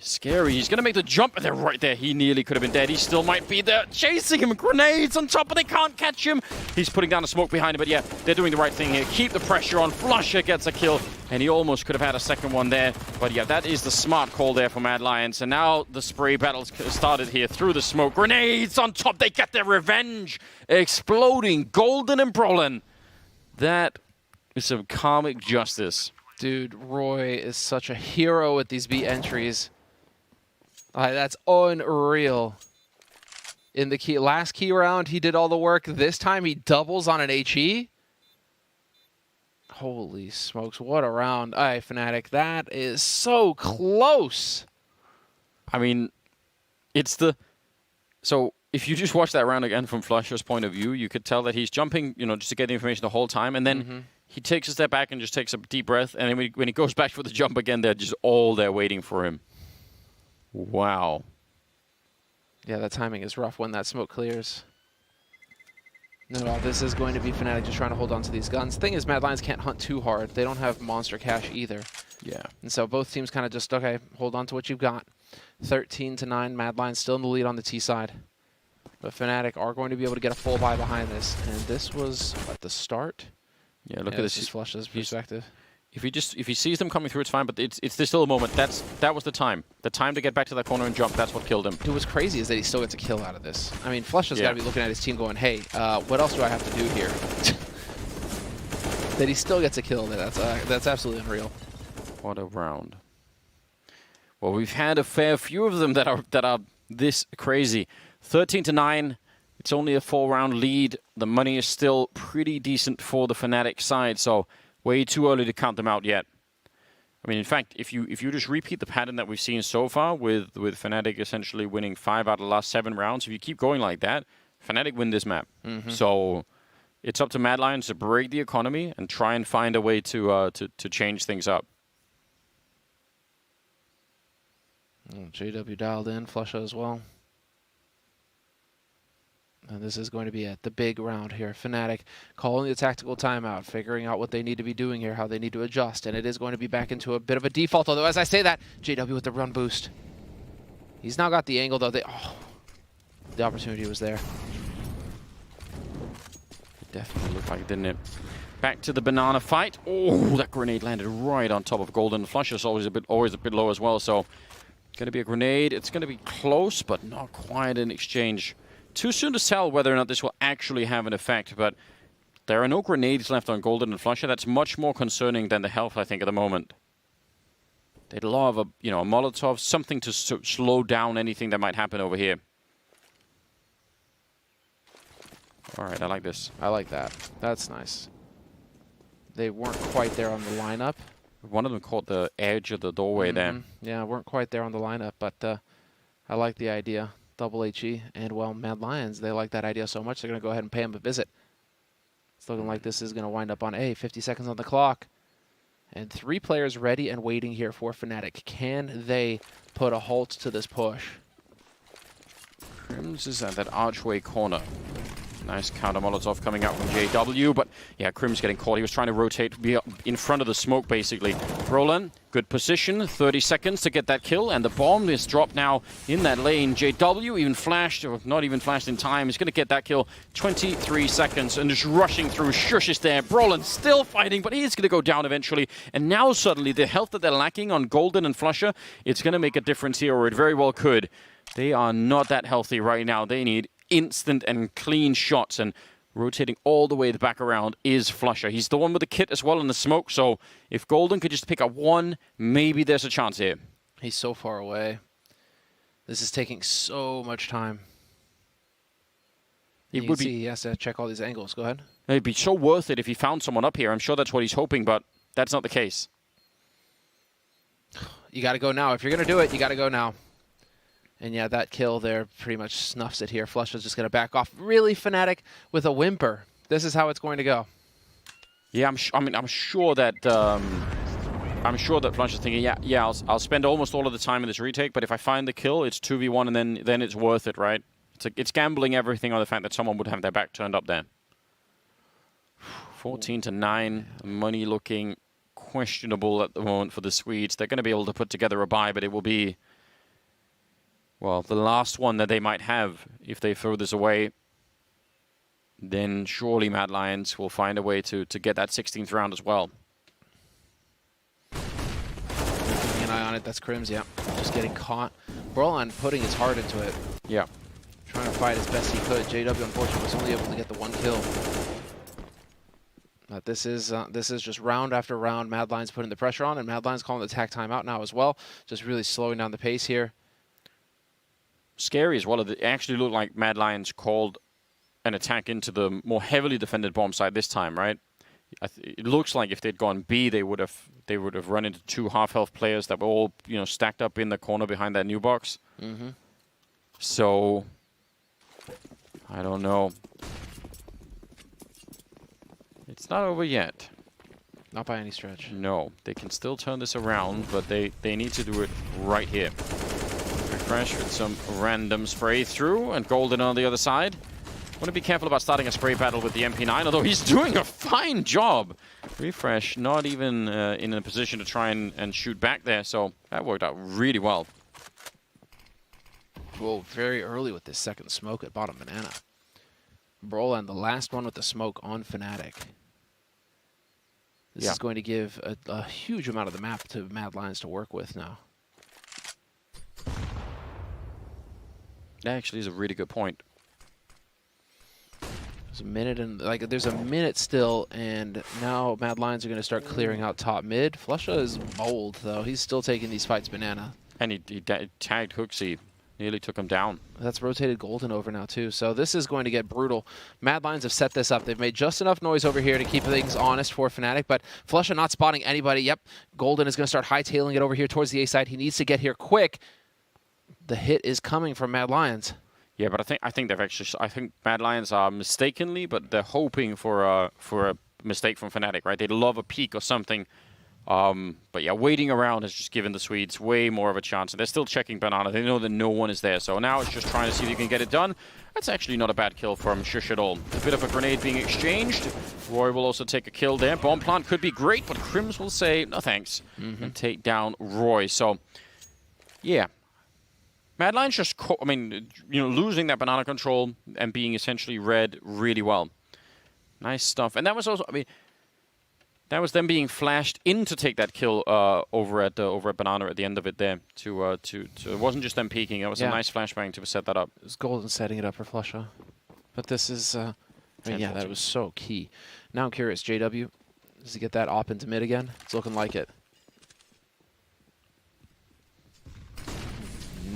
Scary. He's going to make the jump, and they're right there. He nearly could have been dead. He still might be there. Chasing him. Grenades on top, but they can't catch him. He's putting down a smoke behind him, but yeah, they're doing the right thing here. Keep the pressure on. Flusher gets a kill, and he almost could have had a second one there. But yeah, that is the smart call there for Mad Lions. And now the spray battles started here through the smoke. Grenades on top. They get their revenge. Exploding. Golden and Brolin. That is some karmic justice. Dude, Roy is such a hero with these B entries. That's unreal. In the last key round, he did all the work. This time, he doubles on an HE. Holy smokes, what a round. All right, Fnatic, that is so close. I mean, it's the... So, if you just watch that round again from Flusher's point of view, you could tell that he's jumping, you know, just to get the information the whole time, and then he takes a step back and just takes a deep breath, and then when he goes back for the jump again, they're just all there waiting for him. Wow. Yeah, that timing is rough when that smoke clears. No, this is going to be Fnatic just trying to hold on to these guns. Thing is, Mad Lions can't hunt too hard. They don't have monster cash either. Yeah. And so both teams kind of just, okay, hold on to what you've got. 13-9, Mad Lions still in the lead on the T side. But Fnatic are going to be able to get a full buy behind this. And this was at the start. Yeah, look at this. Just Flush's perspective. If he sees them coming through, it's fine. But it's there's still a moment. That was the time. The time to get back to that corner and jump. That's what killed him. Dude, what's crazy is that he still gets a kill out of this. I mean, Flush has got to be looking at his team going, "Hey, what else do I have to do here?" That he still gets a kill. That's absolutely unreal. What a round. Well, we've had a fair few of them that are this crazy. 13-9. It's only a 4-round lead. The money is still pretty decent for the Fnatic side, so way too early to count them out yet. I mean, in fact, if you just repeat the pattern that we've seen so far with Fnatic essentially winning 5 out of the last 7 rounds, if you keep going like that, Fnatic win this map. So it's up to Mad Lions to break the economy and try and find a way to change things up. JW dialed in, Flusha as well. And this is going to be the big round here. Fnatic calling the tactical timeout, figuring out what they need to be doing here, how they need to adjust. And it is going to be back into a bit of a default, although as I say that, JW with the run boost. He's now got the angle, though. The opportunity was there. It definitely looked like it, didn't it? Back to the banana fight. Oh, that grenade landed right on top of Golden. Flush is always a bit low as well, so going to be a grenade. It's going to be close, but not quite an exchange. Too soon to tell whether or not this will actually have an effect, but there are no grenades left on Golden and Flusha. That's much more concerning than the health, I think, at the moment. They'd love a Molotov, something to slow down anything that might happen over here. All right, I like this. I like that. That's nice. They weren't quite there on the lineup. One of them caught the edge of the doorway there. Yeah, weren't quite there on the lineup, but I like the idea. Double HE, and well, Mad Lions, they like that idea so much, they're going to go ahead and pay him a visit. It's looking like this is going to wind up on 50 seconds on the clock. And 3 players ready and waiting here for Fnatic. Can they put a halt to this push? Crims is at that archway corner. Nice counter Molotov coming out from JW, but yeah, Crims getting caught. He was trying to rotate in front of the smoke, basically. Roland, good position, 30 seconds to get that kill, and the bomb is dropped now in that lane. JW even flashed, or not even flashed in time. He's going to get that kill, 23 seconds, and just rushing through. Shush is there. Broland still fighting, but he's going to go down eventually. And now suddenly, the health that they're lacking on Golden and Flusha, it's going to make a difference here, or it very well could. They are not that healthy right now. They need instant and clean shots, and rotating all the way back around is Flusha. He's the one with the kit as well in the smoke, so if Golden could just pick up one, maybe there's a chance here. He's so far away. This is taking so much time. It would be. He has to check all these angles. Go ahead. It'd be so worth it if he found someone up here. I'm sure that's what he's hoping, but that's not the case. You got to go now. If you're going to do it, you got to go now. And yeah, that kill there pretty much snuffs it here. Flusha's just going to back off. Really, Fnatic with a whimper. This is how it's going to go. Yeah, I'm sure that Flusha's thinking, yeah, I'll spend almost all of the time in this retake, but if I find the kill, it's 2v1, and then it's worth it, right? It's gambling everything on the fact that someone would have their back turned up there. 14-9, money looking questionable at the moment for the Swedes. They're going to be able to put together a buy, but it will be, well, the last one that they might have if they throw this away. Then surely Mad Lions will find a way to get that 16th round as well. Keeping an eye on it, that's Crims, yeah. Just getting caught. Broland putting his heart into it. Yeah. Trying to fight as best he could. JW, unfortunately, was only able to get the 1 kill. But this is just round after round. Mad Lions putting the pressure on, and Mad Lions calling the attack timeout now as well. Just really slowing down the pace here. Scary as well. It actually looked like Mad Lions called an attack into the more heavily defended bomb site this time, right? It looks like if they'd gone B, they would have run into 2 half-health players that were all stacked up in the corner behind that new box. So I don't know. It's not over yet. Not by any stretch. No, they can still turn this around, but they need to do it right here. Refresh with some random spray through, and Golden on the other side. Want to be careful about starting a spray battle with the MP9, although he's doing a fine job. Refresh not even in a position to try and shoot back there, so that worked out really well. Whoa, very early with this second smoke at bottom banana. Broland, the last one with the smoke on Fnatic. This is going to give a huge amount of the map to Mad Lions to work with now. That actually is a really good point. There's a minute and there's a minute still, and now Mad Lions are going to start clearing out top mid. Flusha is bold though; he's still taking these fights banana. And he tagged Hooksy Nearly took him down. That's rotated Golden over now, too. So this is going to get brutal. Mad Lions have set this up. They've made just enough noise over here to keep things honest for Fnatic, but Flusha not spotting anybody. Yep, Golden is going to start hightailing it over here towards the A side. He needs to get here quick. The hit is coming from Mad Lions. Yeah, but I think they've actually... I think Mad Lions are mistakenly, but they're hoping for a mistake from Fnatic, right? They'd love a peek or something. But yeah, waiting around has just given the Swedes way more of a chance. And they're still checking Banana. They know that no one is there. So now it's just trying to see if you can get it done. That's actually not a bad kill from Shush at all. A bit of a grenade being exchanged. Roy will also take a kill there. Bomb plant could be great, but Crims will say no thanks and take down Roy. So yeah, Mad Lions just, losing that banana control and being essentially read really well. Nice stuff. And that was also, that was them being flashed in to take that kill over at Banana at the end of it there. It wasn't just them peeking. It was a nice flashbang to set that up. It was Golden setting it up for Flusha. But this is, yeah, that was so key. Now I'm curious, JW, does he get that op into mid again? It's looking like it.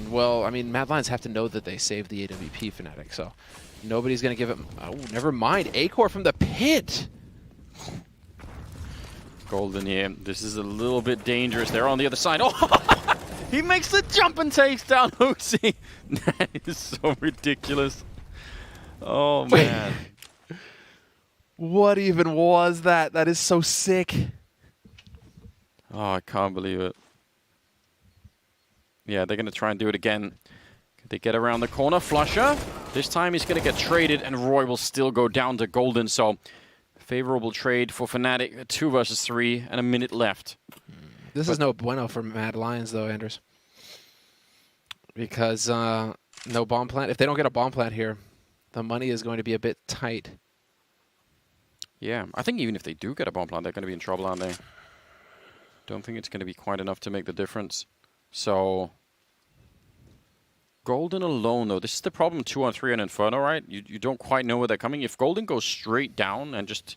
Well, I mean, Mad Lions have to know that they saved the AWP Fnatic, so nobody's going to give it... Oh, never mind. A-Core from the pit! Golden here. This is a little bit dangerous. They're on the other side. Oh, he makes the jump and takes down Lucy. That is so ridiculous. Oh, man. What even was that? That is so sick. Oh, I can't believe it. Yeah, they're going to try and do it again. They get around the corner. Flusha. This time he's going to get traded, and Roy will still go down to Golden. So... favorable trade for Fnatic, 2 versus 3, and a minute left. This is no bueno for Mad Lions, though, Anders. Because no bomb plant. If they don't get a bomb plant here, the money is going to be a bit tight. Yeah, I think even if they do get a bomb plant, they're going to be in trouble, aren't they? Don't think it's going to be quite enough to make the difference. So... Golden alone, though. This is the problem 2-on-3 on Inferno, right? You don't quite know where they're coming. If Golden goes straight down and just...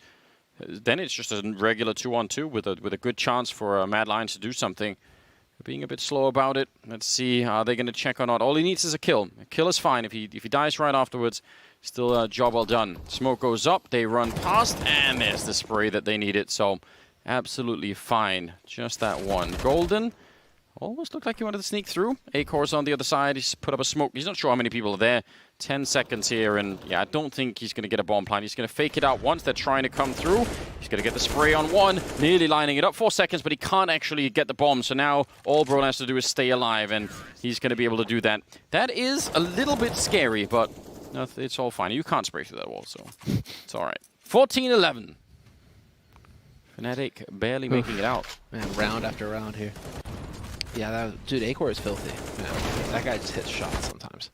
then it's just a regular 2-on-2 with a good chance for Mad Lions to do something. They're being a bit slow about it. Let's see, are they going to check or not? All he needs is a kill. A kill is fine. If he dies right afterwards, still a job well done. Smoke goes up, they run past, and there's the spray that they needed. So, absolutely fine. Just that one. Golden... almost looked like he wanted to sneak through. A-Core's on the other side. He's put up a smoke. He's not sure how many people are there. 10 seconds here, and yeah, I don't think he's going to get a bomb plant. He's going to fake it out once. They're trying to come through. He's going to get the spray on one, nearly lining it up. 4 seconds, but he can't actually get the bomb. So now all Bro has to do is stay alive, and he's going to be able to do that. That is a little bit scary, but no, it's all fine. You can't spray through that wall, so it's all right. 14-11. Fnatic barely making it out. Man, round after round here. Yeah, dude, A-Core is filthy. Man, that guy just hits shots sometimes.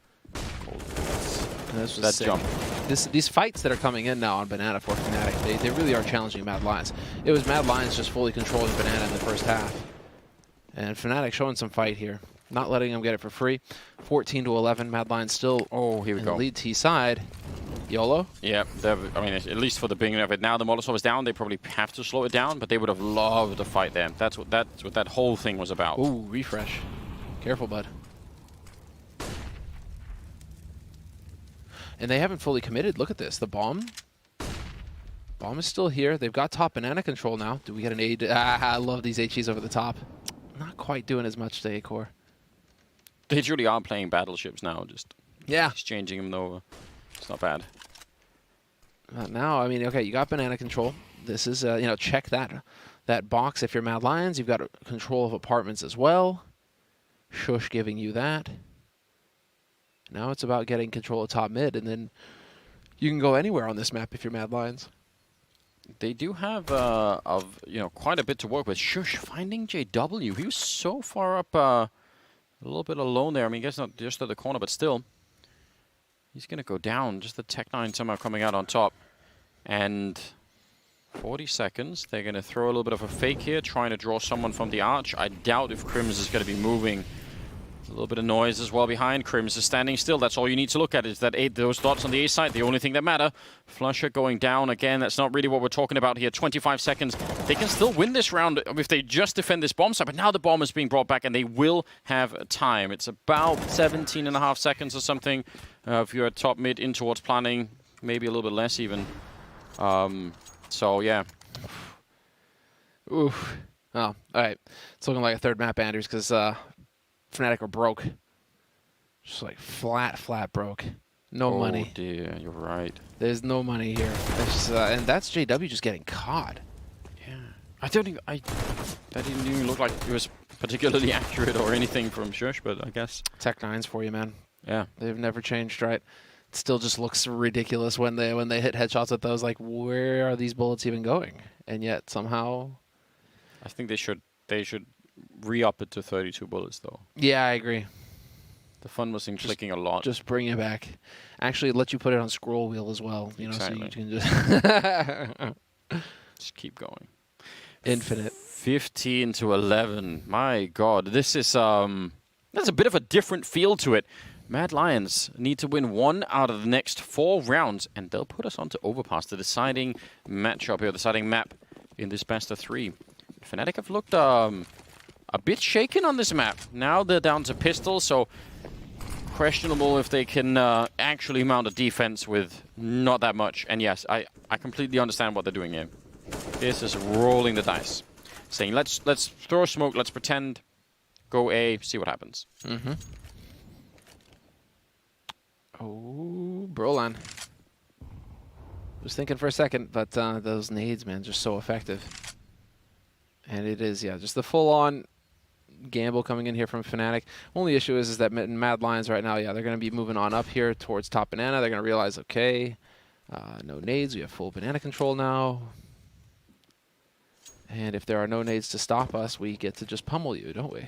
That jump. These fights that are coming in now on Banana for Fnatic, they really are challenging Mad Lions. It was Mad Lions just fully controlling Banana in the first half. And Fnatic showing some fight here. Not letting them get it for free. 14-11, Mad Lions still here we in go. the lead T side. YOLO? Yeah, I mean, at least for the beginning of it. Now the Molotov is down, they probably have to slow it down, but they would have loved to fight there. That's what that whole thing was about. Ooh, refresh. Careful, bud. And they haven't fully committed. Look at this. The bomb. Bomb is still here. They've got top banana control now. Do we get an aid? I love these HEs over the top. Not quite doing as much to A-Core. They truly are playing battleships now, just exchanging them over. It's not bad. Now, I mean, okay, you got banana control. This is, check that box if you're Mad Lions. You've got control of apartments as well. Shush giving you that. Now it's about getting control of top mid, and then you can go anywhere on this map if you're Mad Lions. They do have, quite a bit to work with. Shush finding JW. He was so far up, a little bit alone there. I mean, I guess not just at the corner, but still. He's going to go down. Just the Tech-9 somehow coming out on top. And 40 seconds. They're going to throw a little bit of a fake here, trying to draw someone from the arch. I doubt if Crims is going to be moving little bit of noise as well behind. Crims is standing still. That's all you need to look at is that those dots on the A side, the only thing that matter. Flusher going down again. That's not really what we're talking about here. 25 seconds. They can still win this round if they just defend this bomb site, but now the bomb is being brought back and they will have time. It's about 17.5 seconds or something if you're at top mid in towards planning. Maybe a little bit less even. So, yeah. Oof. Oh, all right. It's looking like a third map, Anders, because Fnatic are broke. Just like flat broke. No money. Oh dear, you're right. There's no money here. And that's JW just getting caught. Yeah. That didn't even look like it was particularly accurate or anything from Shush, but I guess. Tech-9s for you, man. Yeah. They've never changed, right? It still just looks ridiculous when they hit headshots with those. Like, where are these bullets even going? And yet somehow. I think they should re-up it to 32 bullets, though. Yeah, I agree. The fun was in clicking a lot. Just bring it back. Actually, let you put it on scroll wheel as well. You know, exactly. so you can just just keep going. Infinite. 15 to 11. My God, this is there's a bit of a different feel to it. Mad Lions need to win 1 out of the next 4 rounds, and they'll put us onto Overpass, the deciding matchup here, the deciding map in this best of 3. Fnatic have looked a bit shaken on this map. Now they're down to pistols, so questionable if they can actually mount a defense with not that much. And yes, I completely understand what they're doing here. This is rolling the dice, saying let's throw a smoke, let's pretend, go A, see what happens. Mm-hmm. Oh, Brolan. Was thinking for a second, but those nades, man, just so effective. And it is, yeah, just the full-on gamble coming in here from Fnatic. Only issue is that Mad Lions right now, yeah, they're going to be moving on up here towards top banana. They're going to realize, okay, no nades. We have full banana control now. And if there are no nades to stop us, we get to just pummel you, don't we?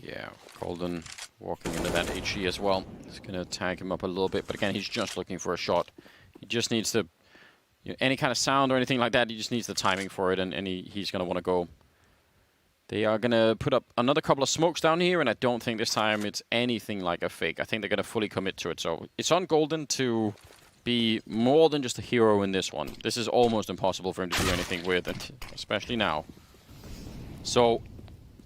Yeah, Golden walking into that HE as well. It's going to tag him up a little bit, but again, he's just looking for a shot. He just needs to, any kind of sound or anything like that, he just needs the timing for it, and he's going to want to go. They are going to put up another couple of smokes down here, and I don't think this time it's anything like a fake. I think they're going to fully commit to it. So it's on Golden to be more than just a hero in this one. This is almost impossible for him to do anything with it, especially now. So,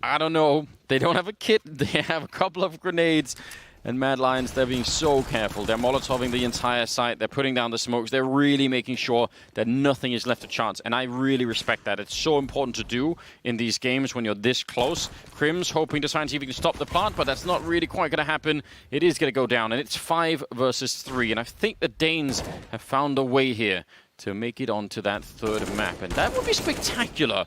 I don't know. They don't have a kit. They have a couple of grenades. And Mad Lions, they're being so careful. They're molotoving the entire site. They're putting down the smokes. They're really making sure that nothing is left to chance. And I really respect that. It's so important to do in these games when you're this close. Crims hoping to try and see if he can stop the plant, but that's not really quite going to happen. It is going to go down, and it's 5 versus 3. And I think the Danes have found a way here to make it onto that third map. And that would be spectacular.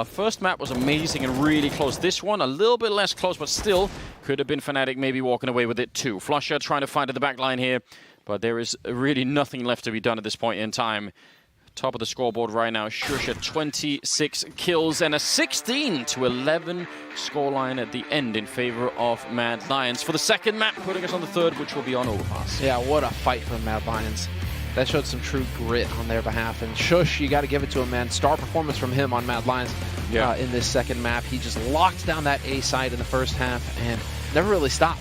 First map was amazing and really close. This one, a little bit less close, but still could have been Fnatic maybe walking away with it too. Flusher trying to fight at the back line here, but there is really nothing left to be done at this point in time. Top of the scoreboard right now, Shush at 26 kills and a 16 to 11 scoreline at the end in favor of Mad Lions. For the second map, putting us on the third, which will be on Overpass. Yeah, what a fight for Mad Lions. That showed some true grit on their behalf. And Shush, you got to give it to him, man. Star performance from him on Mad Lions in this second map. He just locked down that A side in the first half and never really stopped.